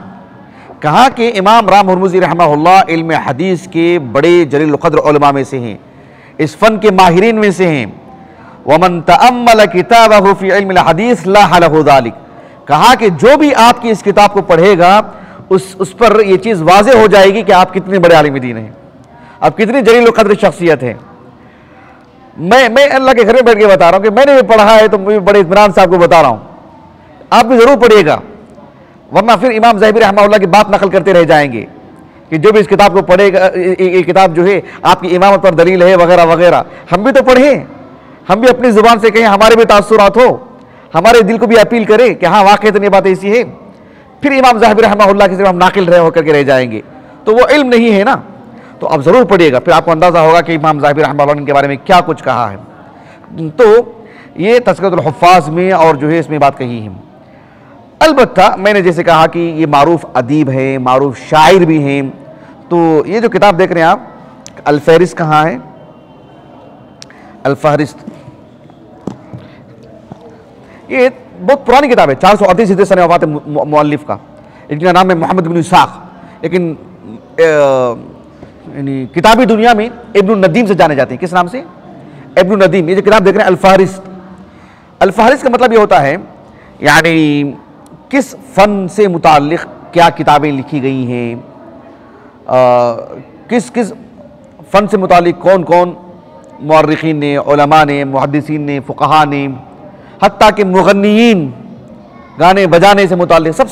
کہا کہ امام رام ہرمزی رحمہ اللہ علم حدیث کے بڑے جلیل القدر علماء میں سے ہیں، اس فن کے ماہرین میں سے ہیں. وَمَنْ تَأَمَّلَ كِتَابَهُ فِي عِلْمِ الْحَدِيثِ لَاحَ لَهُ ذَلِكَ. کہا کہ جو بھی آپ کی اس کتاب کو پڑھے گا اس پر یہ چیز واضح ہو جائے گی کہ آپ کتنے بڑے عالم دین ہیں، آپ کتنی جلیل القدر شخصیت ہیں. میں اللہ کے گھر میں بیٹھ کے بتا رہا ہوں کہ میں نے بھی پڑھا ہے تو میں بڑے اطمینان سے آپ کو بتا رہا ہوں. آپ بھی ضرور پڑھیے گا، ورنہ پھر امام ذہبی رحمہ اللہ کی بات نقل کرتے رہ جائیں گے کہ جو بھی اس کتاب کو پڑھے گا، یہ کتاب جو ہے آپ کی امامت پر دلیل ہے وغیرہ وغیرہ. ہم بھی تو پڑھیں، ہم بھی اپنی زبان سے کہیں، ہمارے بھی تاثرات ہو، ہمارے دل کو بھی اپیل کرے کہ ہاں واقعی یہ بات ایسی ہے. پھر امام ذہبی رحمہ اللہ کی صرف ہم ناقل ہو کر کے رہ جائیں گے تو وہ علم نہیں ہے نا. تو آپ ضرور پڑھیے گا، پھر آپ کو اندازہ ہوگا کہ امام ذہبی رحمہ اللہ کے بارے میں کیا کچھ کہا ہے. تو یہ تذکرۃ الحفاظ میں اور جو ہے اس میں بات کہی ہے. البتہ میں نے جیسے کہا کہ یہ معروف ادیب ہیں، معروف شاعر بھی ہیں. تو یہ جو کتاب دیکھ رہے ہیں آپ، الفہرست کہاں ہے؟ الفہرست یہ بہت پرانی کتاب ہے، 438 ہجری سنہ وفات مؤلف کا. ان کا نام ہے محمد بن اسحاق، لیکن یعنی کتابی دنیا میں ابن الندیم سے جانے جاتے ہیں. کس نام سے؟ ابن الندیم. یہ جو کتاب دیکھ رہے ہیں الفہرست، الفہرست کا مطلب یہ ہوتا ہے یعنی کس فن سے متعلق کیا کتابیں لکھی گئی ہیں، کس فن سے متعلق کون کون مورخین نے، علماء نے، محدثین نے، فقہاء نے، حتیٰ کہ مغنیین، گانے بجانے سے متعلق سب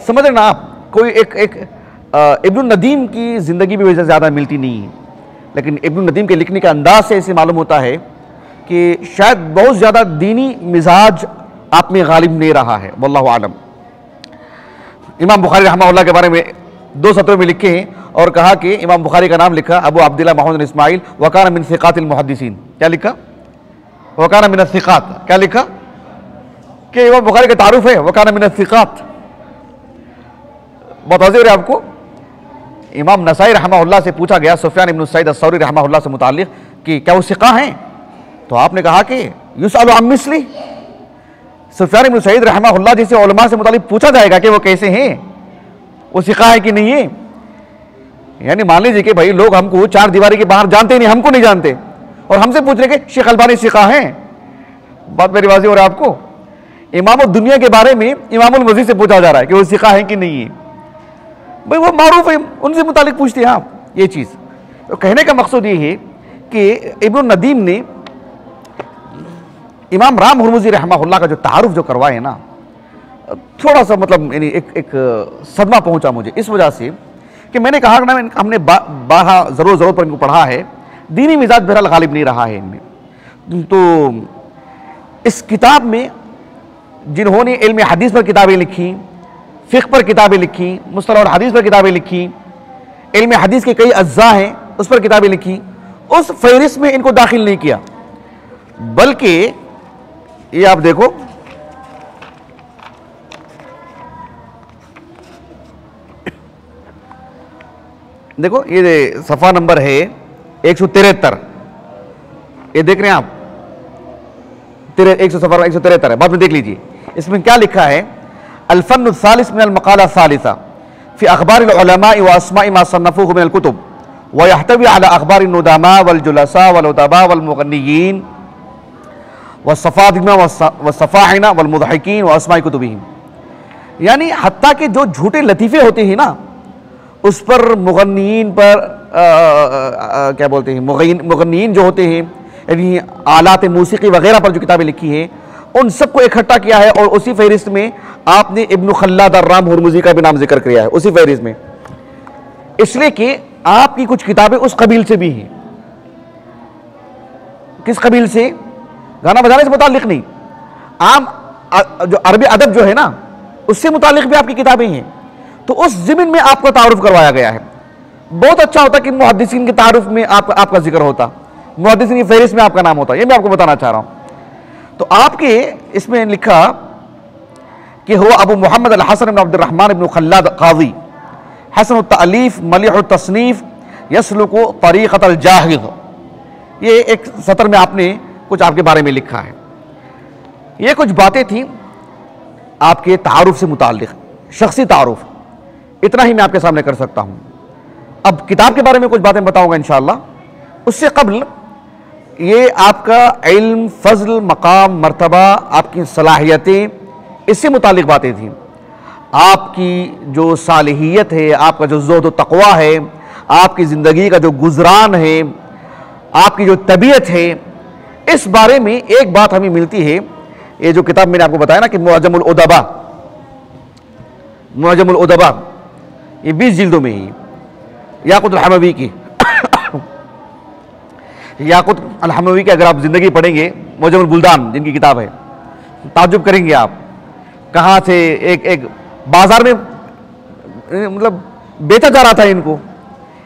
سمجھ رہے نا آپ. کوئی ایک ابن الندیم کی زندگی بھی وجہ زیادہ ملتی نہیں ہے، لیکن ابن الندیم کے لکھنے کا انداز سے اسے معلوم ہوتا ہے کہ شاید بہت زیادہ دینی مزاج آپ میں غالب نہیں رہا ہے، واللہ عالم. امام بخاری رحمہ اللہ کے بارے میں 2 سطروں میں لکھے ہیں اور کہا کہ امام بخاری کا نام لکھا ابو عبداللہ محمد بن اسماعیل وکان من ثقات المحدثین. کیا لکھا؟ وکان من الثقات. کیا لکھا؟ کہ امام بخاری کا تعارف ہے وکان من الثقات. بہت واضح ہے آپ کو. امام نسائی رحمہ اللہ سے پوچھا گیا سفیان ابن سعید الثوری رحمہ اللہ سے متعلق کہ کیا وہ ثقہ ہیں؟ تو آپ نے کہا کہ یسأل عن مثلی، سفیان ابن سعید رحمہ اللہ جیسے علماء سے متعلق پوچھا جائے گا کہ وہ کیسے ہیں، وہ ثقہ ہے کہ نہیں ہے. یعنی مان لیجیے کہ بھائی لوگ ہم کو 4 دیواری کے باہر جانتے نہیں، ہم کو نہیں جانتے، اور ہم سے پوچھ رہے کہ شیخ البانی ثقہ ہیں. بات میری واضح ہو رہا ہے آپ کو. امام الدنیا کے بارے میں امام المزید سے پوچھا جا رہا ہے کہ وہ ثقہ ہیں کہ نہیں ہے. بھائی وہ معروف ہے، ان سے متعلق پوچھتے ہیں آپ یہ چیز. تو کہنے کا مقصد یہ ہے کہ ابن الندیم نے امام رام ہرمزی رحمہ اللہ کا جو تعارف جو کروائے ہے نا، تھوڑا سا مطلب یعنی ایک صدمہ پہنچا مجھے اس وجہ سے کہ میں نے کہا کہ ہم نے بارہا ضرورت پر ان کو پڑھا ہے، دینی مزاج بہرحال غالب نہیں رہا ہے ان میں. تو اس کتاب میں جنہوں نے علم حدیث پر کتابیں لکھی، فقہ پر کتابیں لکھی، مصطلح الحدیث پر کتابیں لکھی، علم حدیث کے کئی اجزاء ہیں اس پر کتابیں لکھی، اس فہرست میں ان کو داخل نہیں کیا. بلکہ یہ آپ دیکھو دیکھو یہ صفحہ نمبر ہے 173, یہ دیکھ رہے ہیں آپ, 173 ہے, بعد میں دیکھ لیجئے. اس میں کیا لکھا ہے؟ الفن الثالث من المقالہ الثالثہ فی اخبار العلماء واسماء ما صنفوه من الكتب ويحتوي على اخبار الندماء والجلساء والادباء والمغنيين والصفادمہ والصفاحنہ والمضحکین واسماء کتبہم. یعنی حتیٰ کہ جو جھوٹے لطیفے ہوتے ہیں نا, اس پر مغنیین پر کیا بولتے ہیں, مغنیین جو ہوتے ہیں, یعنی آلات موسیقی وغیرہ پر جو کتابیں لکھی ہیں, ان سب کو اکٹھا کیا ہے, اور اسی فہرست میں آپ نے ابن خلاد الرام ہرمزی کا بھی نام ذکر کیا ہے اسی فہرست میں, اس لیے کہ آپ کی کچھ کتابیں اس قبیل سے بھی ہیں. کس قبیل سے؟ گانا بجانے سے متعلق نہیں, عام جو عربی ادب جو ہے نا اس سے متعلق بھی آپ کی کتابیں ہیں. تو اس ضمن میں آپ کو تعارف کروایا گیا ہے. بہت اچھا ہوتا کہ محدثین کے تعارف میں آپ کا ذکر ہوتا, محدثین کی فہرست میں آپ کا نام ہوتا, یہ میں آپ کو بتانا چاہ رہا ہوں. تو آپ کے اس میں لکھا کہ ہوا ابو محمد الحسن بن عبد الرحمن بن خلاد قاضی حسن التعلیف ملیح التصنیف یسلک طریقۃ الجاہد. یہ ایک سطر میں آپ نے کچھ آپ کے بارے میں لکھا ہے. یہ کچھ باتیں تھیں آپ کے تعارف سے متعلق, شخصی تعارف, اتنا ہی میں آپ کے سامنے کر سکتا ہوں. اب کتاب کے بارے میں کچھ باتیں بتاؤں گا انشاءاللہ. اس سے قبل یہ آپ کا علم, فضل, مقام, مرتبہ, آپ کی صلاحیتیں, اس سے متعلق باتیں تھیں. آپ کی جو صالحیت ہے, آپ کا جو زہد و تقوی ہے, آپ کی زندگی کا جو گزران ہے, آپ کی جو طبیعت ہے, اس بارے میں ایک بات ہمیں ملتی ہے. یہ جو کتاب میں نے آپ کو بتایا نا کہ معجم الادباء, معجم الادباء یہ 20 جلدوں میں ہی, یاقوت الحموی کی, یاقوت الحموی کی اگر آپ زندگی پڑھیں گے, معجم البلدان جن کی کتاب ہے, تعجب کریں گے آپ کہاں سے ایک بازار میں مطلب بیچا جا رہا تھا ان کو.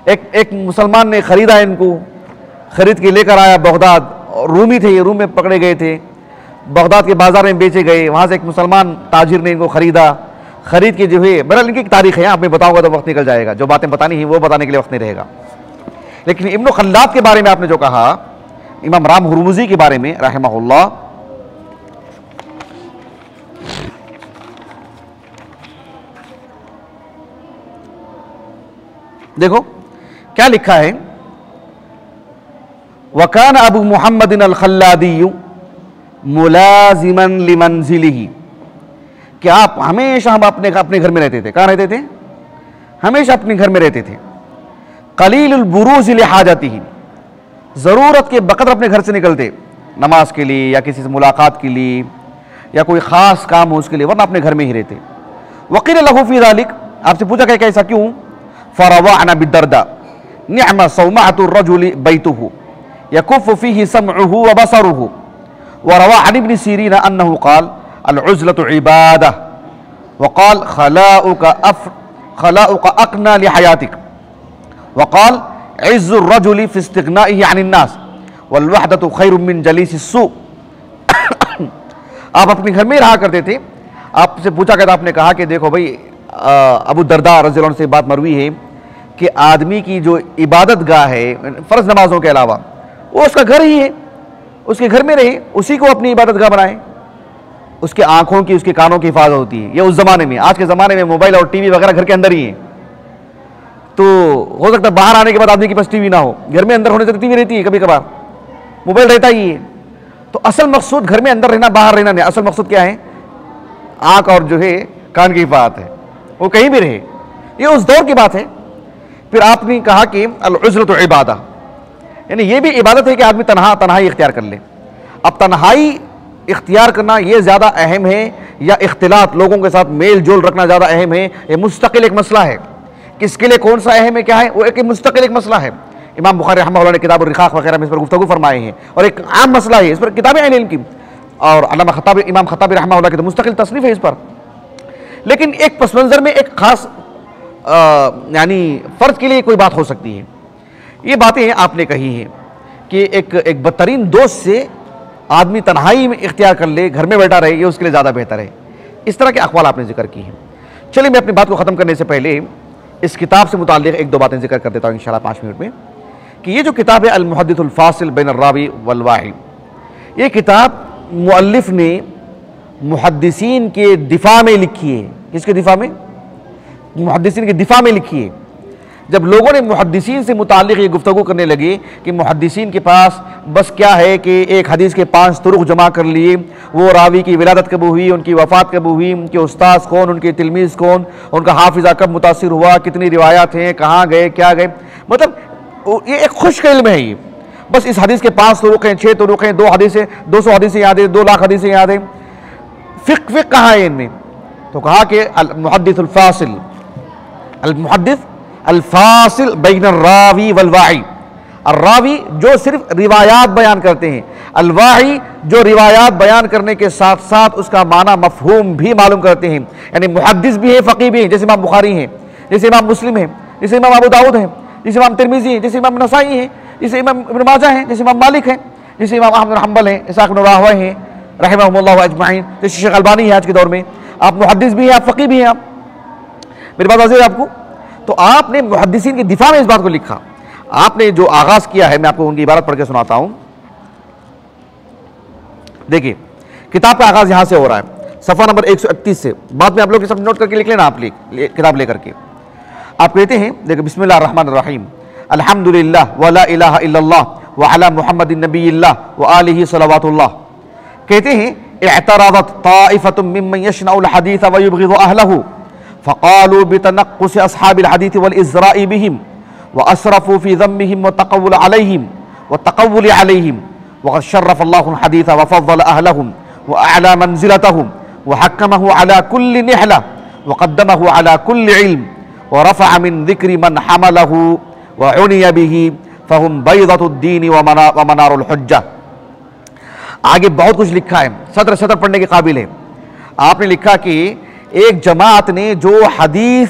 ایک مسلمان نے خریدا ان کو, خرید کے لے کر آیا بغداد, رومی تھے, یہ روم میں پکڑے گئے تھے, بغداد کے بازار میں بیچے گئے. وہاں سے ایک مسلمان تاجر نے ان کو خریدا, خرید کے جو ہے, بہرحال ان کی ایک تاریخ ہے, آپ میں بتاؤں گا تو وقت نکل جائے گا, جو باتیں بتانی ہیں وہ بتانے کے لیے وقت نہیں رہے گا. لیکن ابن خلاد کے بارے میں آپ نے جو کہا, امام رام ہرمزی کے بارے میں رحمہ اللہ, دیکھو کیا لکھا ہے. وَكَانَ أَبُو مُحَمَّدٍ الْخَلَّادِيُّ مُلَازِمًا لِمَنْزِلِهِ, کہ آپ ہمیشہ ہم اپنے گھر میں رہتے تھے. کہاں رہتے تھے؟ ہمیشہ اپنے گھر میں رہتے تھے. قلیل البروز لحاجتہ, ضرورت کے بقدر اپنے گھر سے نکلتے, نماز کے لیے یا کسی سے ملاقات کے لیے یا کوئی خاص کام ہو اس کے لیے, ورنہ اپنے گھر میں ہی رہتے. وقیل له فی ذلک, آپ سے پوچھا کہ ایسا کیوں؟ فروى عن ابي الدرداء نعم صومعة الرجل بيته يكف فيه سمعه وبصره. وروى عن ابن سيرين أنه قال العزلة عبادة, وقال خلاؤك أقنى لحياتك, وقال عز الرجل في استغنائه عن الناس والوحدة خير من جليس السوء. آپ اپنے گھر میں رہا کرتے تھے. آپ سے پوچھا کہ آپ نے کہا کہ دیکھو بھائی, ابو الدرداء رضی اللہ عنہ سے بات مروی ہے کہ آدمی کی جو عبادت گاہ ہے فرض نمازوں کے علاوہ, وہ اس کا گھر ہی ہے, اس کے گھر میں رہے, اسی کو اپنی عبادت گاہ بنائے. اس کے آنکھوں کی, اس کے کانوں کی حفاظت ہوتی ہے. یہ اس زمانے میں, آج کے زمانے میں موبائل اور ٹی وی وغیرہ گھر کے اندر ہی ہیں, تو ہو سکتا ہے باہر آنے کے بعد آدمی کے پاس ٹی وی نہ ہو, گھر میں اندر ہونے سے ٹی وی رہتی ہے, کبھی کبھار موبائل رہتا ہی ہے. تو اصل مقصود گھر میں اندر رہنا, باہر رہنا نہیں. اصل مقصود کیا ہے؟ آنکھ اور جو ہے کان کی حفاظت ہے, وہ کہیں بھی رہے. یہ اس دور کی بات ہے. پھر آپ نے کہا کہ العزلۃ عبادہ, یعنی یہ بھی عبادت ہے کہ آدمی تنہائی اختیار کر لے. اب تنہائی اختیار کرنا یہ زیادہ اہم ہے یا اختلاط, لوگوں کے ساتھ میل جول رکھنا زیادہ اہم ہے؟ یہ مستقل ایک مسئلہ ہے. کس کے لیے کون سا اہم ہے, کیا ہے, وہ ایک مستقل ایک مسئلہ ہے. امام بخاری رحمہ اللہ نے کتاب الرقاق وغیرہ میں اس پر گفتگو فرمائے ہیں, اور ایک عام مسئلہ ہے, اس پر کتابیں ہیں علم کی, اور علامہ خطابی, امام خطابی رحمہ اللہ کی تو مستقل تصنیف ہے اس پر. لیکن ایک پس منظر میں ایک خاص یعنی فرد کے لیے کوئی بات ہو سکتی ہے. یہ باتیں آپ نے کہی ہیں کہ ایک بدترین دوست سے آدمی تنہائی میں اختیار کر لے, گھر میں بیٹھا رہے, یہ اس کے لیے زیادہ بہتر ہے. اس طرح کے اقوال آپ نے ذکر کی ہیں. چلیے میں اپنی بات کو ختم کرنے سے پہلے اس کتاب سے متعلق ایک دو باتیں ذکر کر دیتا ہوں انشاءاللہ 5 منٹ میں، کہ یہ جو کتاب ہے المحدث الفاصل بین الراوی والواعی، یہ کتاب مؤلف نے محدثین کے دفاع میں لکھی ہے۔ کس کے دفاع میں؟ محدثین کے دفاع میں لکھی ہے۔ جب لوگوں نے محدثین سے متعلق یہ گفتگو کرنے لگے کہ محدثین کے پاس بس کیا ہے کہ ایک حدیث کے 5 طرق جمع کر لیے، وہ راوی کی ولادت کب ہوئی، ان کی وفات کب ہوئی، ان کے استاذ کون، ان کے تلمیذ کون، ان کا حافظہ کب متاثر ہوا، کتنی روایات ہیں، کہاں گئے، کیا گئے، مطلب یہ ایک خشک علم ہے یہ۔ بس اس حدیث کے 5 طرق ہیں، 6 طرق ہیں، 2 حدیثیں، 200 حدیثیں یاد ہیں، 2 لاکھ حدیثیں یاد ہیں، فقہ کہاں ہے ان میں؟ تو کہا کہ المحدث الفاصل، المحدث الفاصل بین الراوی والواعی، الراوی جو صرف روایات بیان کرتے ہیں، الواعی جو روایات بیان کرنے کے ساتھ ساتھ اس کا معنی مفہوم بھی معلوم کرتے ہیں، یعنی محدث بھی ہیں، فقیہ بھی ہیں، جیسے امام بخاری ہیں، جیسے امام مسلم ہیں، جیسے امام ابو داؤد ہیں، جیسے امام ترمذی ہیں، جیسے امام نسائی ہیں، جیسے امام ابن ماجہ ہیں، جیسے امام مالک ہیں، جیسے امام احمد بن حنبل ہیں، اسحاق بن راہویہ ہیں رحمہم اللہ اجمعین، جیسے شیخ البانی ہیں آج کے دور میں۔ آپ محدث بھی ہیں، آپ فقیہ بھی ہیں، آپ میری بات واضح ہے آپ کو؟ تو آپ نے محدثین کے دفاع میں اس بات کو لکھا۔ آپ نے جو آغاز کیا ہے، میں آپ کو ان کی عبارت پڑھ کے سناتا ہوں۔ دیکھیں کتاب کا آغاز یہاں سے ہو رہا ہے، صفحہ نمبر 131 سے، بعد میں آپ لوگ یہ سب نوٹ کر کے لکھ لینا، آپ کتاب لے کر کے۔ آپ کہتے ہیں، دیکھیں بسم اللہ الرحمن الرحیم، الحمدللہ ولا الہ الا اللہ وعلی محمد النبی اللہ وآلہ صلوات اللہ۔ کہتے ہیں اعتراضت طائفۃ ممن یشنع الحدیث ویبغض اہلہ فقالوا بتنقص اصحاب الحدیث والازراء بهم واسرفوا في ذمهم وتقول عليهم وقد شرف الله الحديث وفضل اهلهم واعلى منزلتهم وحكمه على كل نحلة وقدمه على كل علم ورفع من ذكر من حمله وعني به فهم بيضة الدين ومنار الحجة۔ آگے بہت کچھ لکھا ہے، سطر پڑھنے کے قابل ہے۔ آپ نے لکھا کہ ایک جماعت نے جو حدیث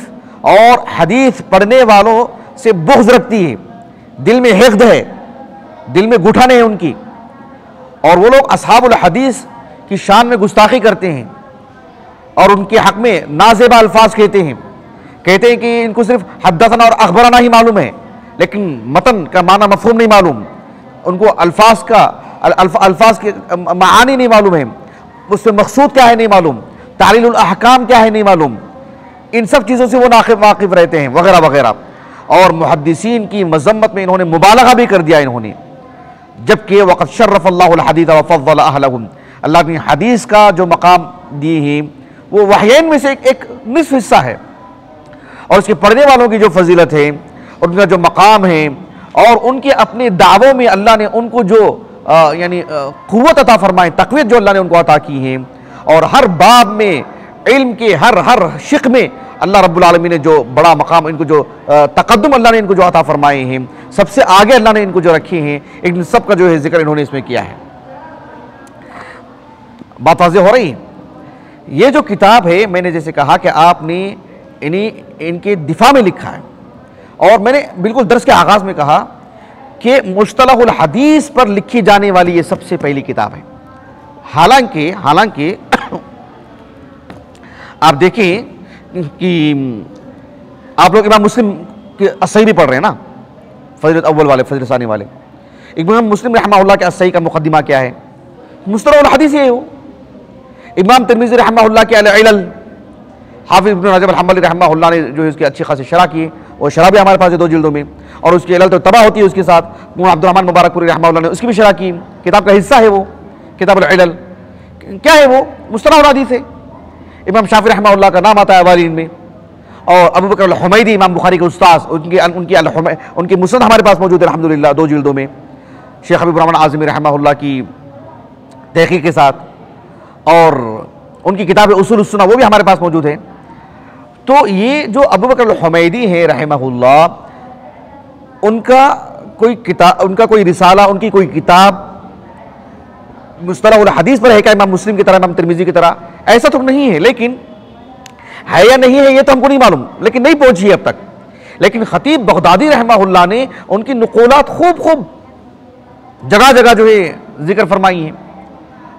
اور حدیث پڑھنے والوں سے بغض رکھتی ہے، دل میں حقد ہے، دل میں گھٹن ہے ان کی، اور وہ لوگ اصحاب الحدیث کی شان میں گستاخی کرتے ہیں اور ان کے حق میں نازیبہ الفاظ کہتے ہیں کہ ان کو صرف حدثنا اور اخبرنا ہی معلوم ہے، لیکن متن کا معنی مفہوم نہیں معلوم، ان کو الفاظ کے معانی نہیں معلوم ہے، اس میں مقصود کیا ہے نہیں معلوم، تعلیل الاحکام کیا ہے نہیں معلوم، ان سب چیزوں سے وہ واقف رہتے ہیں وغیرہ وغیرہ۔ اور محدثین کی مذمت میں انہوں نے مبالغہ بھی کر دیا انہوں نے، جبکہ وقد شرف اللہ الحدیث وفضل اہلہم، اللہ نے حدیث کا جو مقام دی ہے وہ وحیین میں سے ایک نصف حصہ ہے، اور اس کے پڑھنے والوں کی جو فضیلت ہے، ان کا جو مقام ہے، اور ان کے اپنے دعووں میں اللہ نے ان کو جو یعنی قوت عطا فرمائے، تقویت جو اللہ نے ان کو عطا کی ہے، اور ہر باب میں علم کے ہر شق میں اللہ رب العالمین نے جو بڑا مقام، ان کو جو تقدم اللہ نے ان کو جو عطا فرمائے ہیں، سب سے آگے اللہ نے ان کو جو رکھے ہیں، ان سب کا جو ہے ذکر انہوں نے اس میں کیا ہے۔ بات واضح ہو رہی ہے؟ یہ جو کتاب ہے، میں نے جیسے کہا کہ آپ نے ان کے دفاع میں لکھا ہے، اور میں نے بالکل درس کے آغاز میں کہا کہ مصطلح الحدیث پر لکھی جانے والی یہ سب سے پہلی کتاب ہے۔ حالانکہ آپ دیکھیں کہ آپ لوگ امام مسلم کے الصحیح بھی پڑھ رہے ہیں نا، فضیلت اول والے، فضیلت ثانی والے۔ امام مسلم رحمہ اللہ کے الصحیح کا مقدمہ کیا ہے؟ مصطلح الحدیث یہ ہو۔ امام ترمذی رحمہ اللہ کے العلل، حافظ ابن رجب الحنبلی رحمہ اللہ نے جو اس کی اچھی خاصی شرح کی ہے، وہ شرح بھی ہمارے پاس ہے 2 جلدوں میں، اور اس کی علل تو تباہ ہوتی ہے اس کے ساتھ۔ عبد الرحمن مبارک پوری رحمہ اللہ نے اس کی بھی شرح کی، کتاب کا حصہ ہے وہ، کتاب العلل۔ کیا ہے وہ؟ مصطلح الحدیث ہے۔ امام شافعی رحمہ اللہ کا نام آتا ہے اوائل میں، اور ابو بکر الحمیدی امام بخاری کے استاذ، ان کی مسند ہمارے پاس موجود ہے الحمدللہ 2 جلدوں میں، شیخ حبیب الرحمن اعظمی رحمہ اللہ کی تحقیق کے ساتھ، اور ان کی کتاب اصول السنہ وہ بھی ہمارے پاس موجود ہے۔ تو یہ جو ابو بکر الحمیدی ہے رحمہ اللہ، ان کا کوئی رسالہ، ان کی کوئی کتاب مصطلح الحدیث پر ہے کہ امام مسلم کی طرح، امام ترمذی کی طرح؟ ایسا تو نہیں ہے، لیکن ہے یا نہیں ہے یہ تو ہم کو نہیں معلوم، لیکن نہیں پہنچی ہے اب تک۔ لیکن خطیب بغدادی رحمہ اللہ نے ان کی نقولات خوب جگہ جگہ جو ہے ذکر فرمائی ہیں۔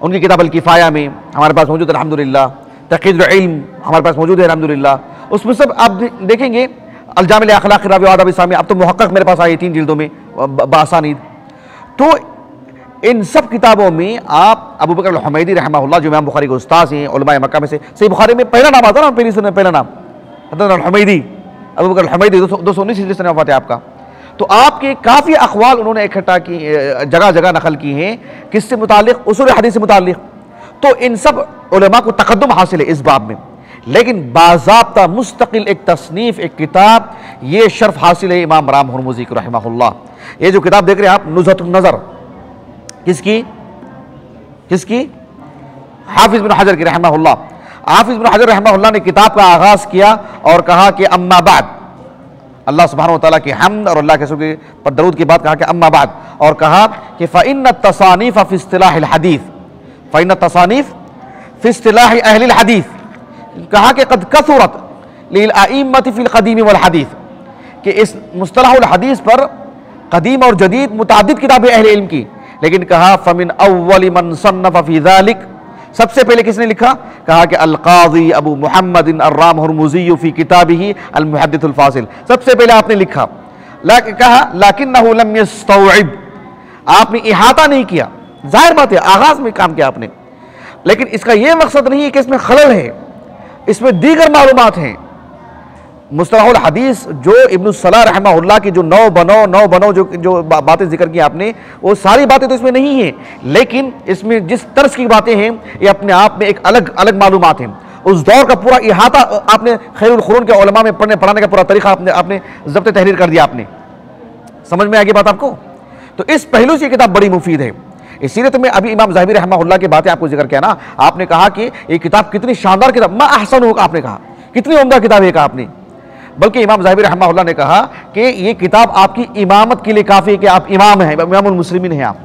ان کی کتاب الکفایہ میں ہمارے پاس موجود ہے الحمدللہ، تقید العلم ہمارے پاس موجود ہے الحمدللہ۔ اس میں سب آپ دیکھیں گے الجامع اخلاق راوی وآداب سامی، اب تو محقق میرے پاس آئی 3 جلدوں میں بآسانید. تو ان سب کتابوں میں آپ ابو بکر الحمیدی رحمہ اللہ جو امام بخاری کے استاذ ہیں علماء مکہ میں سے، صحیح بخاری میں پہلا نام آتا نا، پہلی سنت پہلا نام حضرت الحمیدی، ابو بکر الحمیدی 219 ہجری سنہ وفات ہے آپ کا. تو آپ کے کافی اقوال انہوں نے اکٹھا کی، جگہ جگہ نقل کی ہیں، کس سے متعلق؟ اصول حدیث سے متعلق. تو ان سب علماء کو تقدم حاصل ہے اس باب میں، لیکن باضابطہ مستقل ایک تصنیف، ایک کتاب، یہ شرف حاصل ہے امام رام ہرمزی کو رحمہ اللہ. یہ جو کتاب دیکھ رہے ہیں آپ، نزہۃ النظر، کس کی؟ حافظ بن حجر کی رحمہ اللہ. حافظ بن حجر رحمہ اللہ نے کتاب کا آغاز کیا اور کہا کہ اما بعد، اللہ سبحانہ وتعالیٰ کی حمد اور اللہ کے رسول پر درود کی بات کہا کہ اما بعد، اور کہا کہ فإن التصانیف فی اصطلاح الحدیث، فإن التصانیف فی اصطلاح اہل الحدیث، کہا کہ قد کثرت للائمۃ فی القدیم والحدیث، کہ اس مصطلح الحدیث پر قدیم اور جدید متعدد کتابیں اہل علم کی، لیکن کہا فمن اول من صنف فی ذلک، سب سے پہلے کس نے لکھا؟ کہا کہ القاضی ابو محمد الرام ہرمزی فی کتابہ المحدث الفاصل، سب سے پہلے آپ نے لکھا. کہا لیکنہ لم یستوعب، آپ نے احاطہ نہیں کیا، ظاہر بات ہے آغاز میں کام کیا آپ نے، لیکن اس کا یہ مقصد نہیں ہے کہ اس میں خلل ہے، اس میں دیگر معلومات ہیں. مصطلح الحدیث جو ابن الصلاح رحمہ اللہ کی جو نو بنو جو باتیں ذکر کی آپ نے، وہ ساری باتیں تو اس میں نہیں ہیں، لیکن اس میں جس طرز کی باتیں ہیں یہ اپنے آپ میں ایک الگ معلومات ہیں. اس دور کا پورا احاطہ آپ نے خیر القرون کے علماء میں پڑھانے کا پورا طریقہ آپ نے ضبط تحریر کر دیا. آپ نے سمجھ میں آ گئی بات آپ کو؟ تو اس پہلو سے یہ کتاب بڑی مفید ہے. اسی لیے تو میں ابھی امام ذہبی رحمہ اللہ کی باتیں آپ کو ذکر کیا نا، آپ نے کہا کہ یہ کتاب کتنی شاندار کتاب، ما احسن ہو، آپ نے کہا کتنی عمدہ کتاب ہے، کہا آپ نے. بلکہ امام ذہبی رحمہ اللہ نے کہا کہ یہ کتاب آپ کی امامت کے لیے کافی ہے، کہ آپ امام ہیں، امام المسلمین ہیں. آپ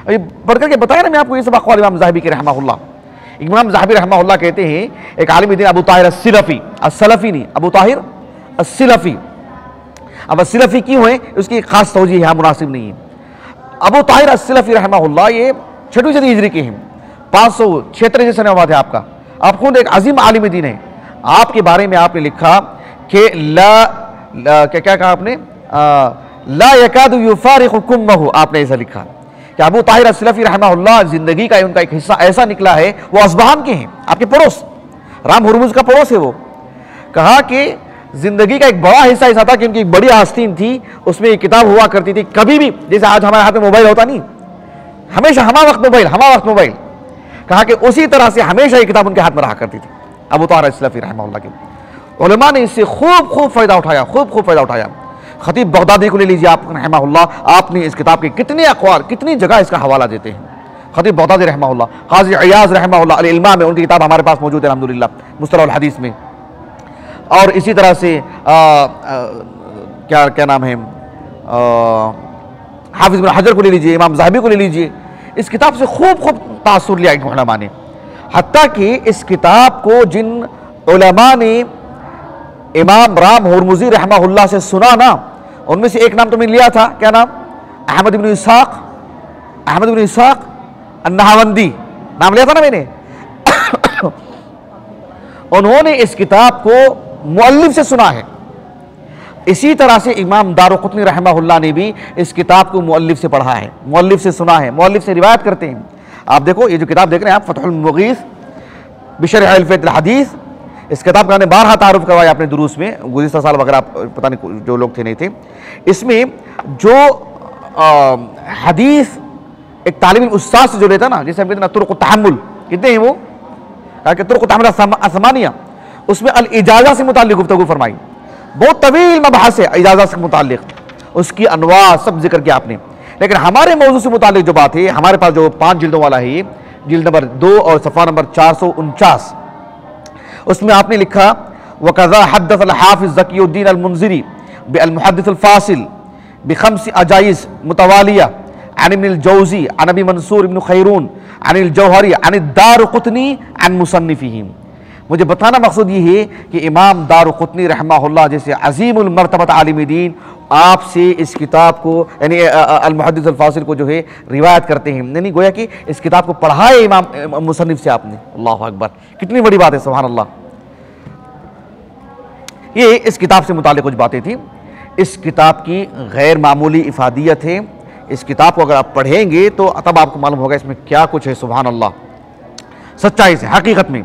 ابھی پڑھ کر کے بتایا نا میں آپ کو یہ سب اقوال امام ذہبی کے رحمہ اللہ. امام ذہبی رحمہ اللہ کہتے ہیں، ایک عالم دین ابو طاہر السلفی نہیں، ابو طاہر السلفی. اب السلفی کیوں ہیں اس کی خاص توجیہ یہاں مناسب نہیں ہے. ابو طاہر السلفی رحمہ اللہ یہ 6ویں صدی ہجری کے ہیں، 576 سنہ وفات ہے آپ کا. آپ خود ایک عظیم عالم دین ہیں. آپ کے بارے میں آپ نے لکھا کہ کیا کہا آپ نے؟ لا یکاد یفارق کمہ، آپ نے ایسا لکھا کہ ابو طاہر السلفی رحمہ اللہ زندگی کا ان کا ایک حصہ ایسا نکلا ہے، وہ اصبہان کے ہیں، آپ کے پڑوس، رام ہرمز کا پڑوس ہے وہ. کہا کہ زندگی کا ایک بڑا حصہ ایسا تھا کہ ان کی ایک بڑی آستین تھی، اس میں ایک کتاب ہوا کرتی تھی، کبھی بھی جیسے آج ہمارے ہاتھ میں موبائل ہوتا نہیں، ہمیشہ ہما وقت موبائل، کہا کہ اسی طرح سے ہمیشہ یہ کتاب ان کے ہاتھ میں رہا کرتی تھی. ابو طاہر السلفی رحمہ اللہ کے علماء نے اس سے خوب فائدہ اٹھایا. خطیب بغدادی کو لے لیجیے آپ رحمہ اللہ، آپ نے اس کتاب کے کتنے اقوال، کتنی جگہ اس کا حوالہ دیتے ہیں. خطیب بغدادی رحمہ اللہ، قاضی عیاض رحمہ اللہ العلماء میں ان کی کتاب ہمارے پاس موجود ہے الحمدللہ مصطلح الحدیث میں. اور اسی طرح سے کیا نام ہے، حافظ بن حجر کو لے لیجیے، امام ذہبی کو لے لیجیے، اس کتاب سے خوب تاثر لیا ان علماء نے. حتیٰ کہ اس کتاب کو جن علماء نے امام رام ہرمزی رحمہ اللہ سے سنا نا، ان میں سے ایک نام تو میں نے لیا تھا، کیا نام؟ احمد بن اسحاق النہاوندی، نام لیا تھا نا میں نے. انہوں نے اس کتاب کو مؤلف سے سنا ہے. اسی طرح سے امام دارقطنی رحمہ اللہ نے بھی اس کتاب کو مؤلف سے پڑھا ہے، مؤلف سے سنا ہے، مؤلف سے روایت کرتے ہیں. آپ دیکھو یہ جو کتاب دیکھ رہے ہیں آپ، فتح المغیث بشرح الفیۃ الحدیث، اس کتاب کا ہم نے 12 تعارف کروایا اپنے دروس میں، گزشتہ سال وغیرہ پتہ نہیں جو لوگ تھے نہیں تھے. اس میں جو حدیث ایک طالب علم استاد سے جو لیتا نا، جسے ہم کہتے ہیں طرق التحمل، کتنے ہیں وہ؟ کہ طرق التحمل ثمانیہ، اس میں الاجازہ سے متعلق گفتگو فرمائی، بہت طویل مبحث ہے اجازہ سے متعلق، اس کی انواع سب ذکر کیا آپ نے. لیکن ہمارے موضوع سے متعلق جو بات ہے، ہمارے پاس جو 5 جلدوں والا ہے، جلد نمبر 2 اور صفحہ نمبر 449، اس میں آپ نے لکھا وَقَذَا حَدَّثَ الْحَافِظ ذَكِيُّ الدِّينَ الْمُنذِرِ بِالْمُحَدِّثِ الْفَاصِلِ بِخَمْسِ أَجَائِزٍ مُتَوَالِيَةٍ عن ابن الجوزی عن ابی منصور ابن خیرون عن الجوہری عن الدارقطنی عن مصنفہم. مجھے بتانا مقصود یہ ہے کہ امام دارقطنی رحمہ اللہ جیسے عظیم المرتبت عالم دین آپ سے اس کتاب کو یعنی المحدث الفاصل کو جو ہے روایت کرتے ہیں، یعنی گویا کہ اس کتاب کو پڑھائے امام مصنف سے آپ نے. اللہ اکبر، کتنی بڑی بات ہے، سبحان اللہ. یہ اس کتاب سے متعلق کچھ باتیں تھیں. اس کتاب کی غیر معمولی افادیت ہے. اس کتاب کو اگر آپ پڑھیں گے تو تب آپ کو معلوم ہوگا اس میں کیا کچھ ہے. سبحان اللہ, سچائی سے, حقیقت میں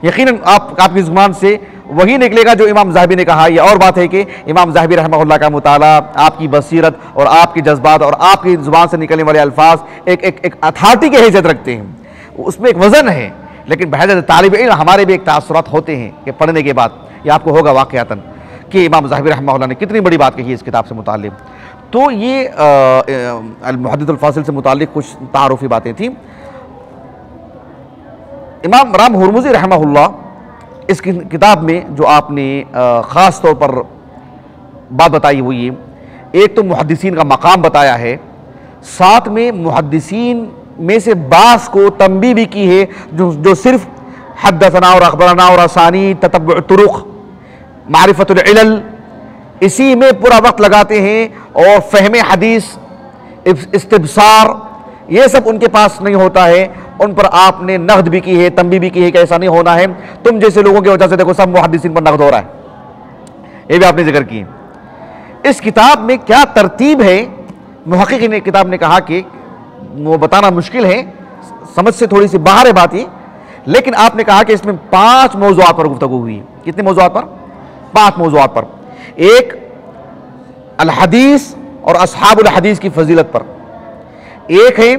یقیناً آپ کی زبان سے وہی نکلے گا جو امام ذہبی نے کہا. یہ اور بات ہے کہ امام ذہبی رحمہ اللہ کا مطالعہ, آپ کی بصیرت اور آپ کی جذبات اور آپ کی زبان سے نکلنے والے الفاظ ایک اتھارٹی کی حیثیت رکھتے ہیں, اس میں ایک وزن ہے. لیکن بحیثیت طالب علم ہمارے بھی ایک تاثرات ہوتے ہیں کہ پڑھنے کے بعد یہ آپ کو ہوگا واقعتاً کہ امام ذہبی رحمہ اللہ نے کتنی بڑی بات کہی ہے اس کتاب سے متعلق. تو یہ المحدث الفاصل سے متعلق کچھ تعارفی باتیں تھیں. امام رام ہرمزی رحمہ اللہ اس کتاب میں جو آپ نے خاص طور پر بات بتائی وہ یہ, ایک تو محدثین کا مقام بتایا ہے, ساتھ میں محدثین میں سے بعض کو تنبیہ بھی کی ہے جو صرف حدثنا اور اخبرنا اور اسانید, تتبع طرق, معرفت العلل اسی میں پورا وقت لگاتے ہیں, اور فہم حدیث, استبصار, یہ سب ان کے پاس نہیں ہوتا ہے. ان پر آپ نے نقد بھی کی ہے, تنبیہ بھی کی ہے کہ ایسا نہیں ہونا ہے. تم جیسے لوگوں کی وجہ سے دیکھو سب محدثین پر نقد ہو رہا ہے, یہ بھی آپ نے ذکر کی. اس کتاب میں کیا ترتیب ہے, محقق نے کتاب نے کہا کہ وہ بتانا مشکل ہے, سمجھ سے تھوڑی سی باہر ہے بات یہ, لیکن آپ نے کہا کہ اس میں 5 موضوعات پر گفتگو ہوئی. کتنے موضوعات پر؟ 5 موضوعات پر. ایک الحدیث اور اصحاب الحدیث کی فضیلت پر, ایک ہے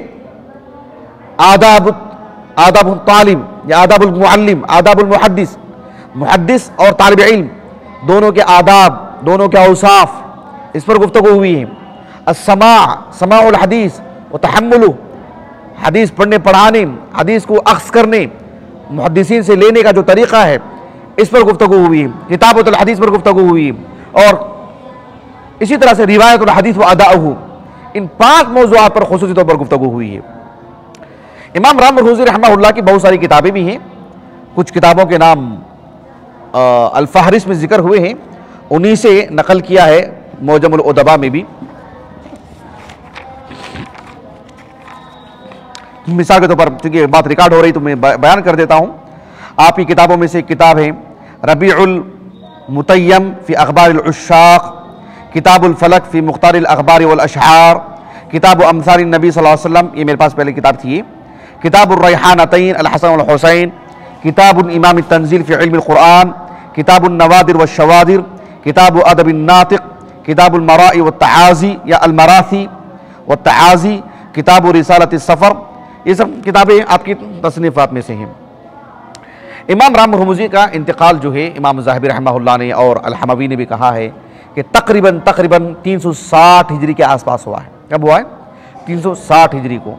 آداب الطالب یا آداب المعلم, آداب المحدث, محدث اور طالب علم دونوں کے آداب, دونوں کے اوصاف, اس پر گفتگو ہوئی ہے. سماع الحدیث و تحملہ, حدیث پڑھنے پڑھانے, حدیث کو اخذ کرنے, محدثین سے لینے کا جو طریقہ ہے اس پر گفتگو ہوئی ہے. کتابۃ الحدیث پر گفتگو ہوئی ہے, اور اسی طرح سے روایت الحدیث و اداؤہ, ان 5 موضوعات پر خصوصی طور پر گفتگو ہوئی ہے. امام رام ہرمزی رحمہ اللہ کی بہت ساری کتابیں بھی ہیں. کچھ کتابوں کے نام الفہرست میں ذکر ہوئے ہیں, انہی سے نقل کیا ہے معجم الادباء میں بھی. مثال کے طور پر چونکہ بات ریکارڈ ہو رہی تو میں بیان کر دیتا ہوں. آپ کی کتابوں میں سے ایک کتاب ہے ربیع المتیم فی اخبار العشاق, کتاب الفلک فی مختار الاخبار والاشعار, کتاب امثال النبی صلی اللہ علیہ وسلم, یہ میرے پاس پہلے کتاب تھی. کتاب الریحانتین الحسن والحسین, کتاب الامام التنزیل فی علم القرآن, کتاب النوادر والشوادر, کتاب ادب الناطق, کتاب المرائی والتعازی یا المراثی والتعازی, کتاب رسالۃ السفر. یہ سب کتابیں آپ کی تصنیفات میں سے ہیں. امام رام ہرمزی کا انتقال جو ہے امام ذہبی رحمہ اللہ نے اور الحموی نے بھی کہا ہے کہ تقریباً 360 ہجری کے آس پاس ہوا ہے. کب ہوا ہے؟ 360 ہجری کو.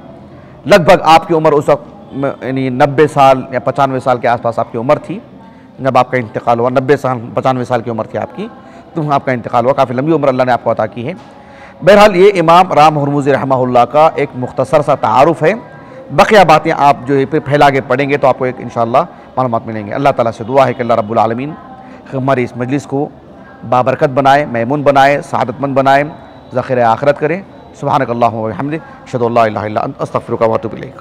لگ بھگ آپ کی عمر اس وقت یعنی 90 سال یا 95 سال کے آس پاس آپ کی عمر تھی جب آپ کا انتقال ہوا. 90 سال 95 سال کی عمر تھی آپ کی, تو آپ کا انتقال ہوا. کافی لمبی عمر اللہ نے آپ کو عطا کی ہے. بہرحال یہ امام رام ہرمزی رحمہ اللہ کا ایک مختصر سا تعارف ہے. بقیہ باتیں آپ جو ہے پھر پھیلا کے پڑھیں گے تو آپ کو ایک انشاءاللہ معلومات ملیں گے. اللہ تعالیٰ سے دعا ہے کہ اللہ رب العالمین ہماری اس مجلس کو بابرکت بنائے, میمون بنائے, سعادت مند بنائے, ذخیرہ آخرت کرے. سبحانک اللہم و بحمدک, اشہدو ان لا الہ الا انت, استغفرک و اتوب الیک.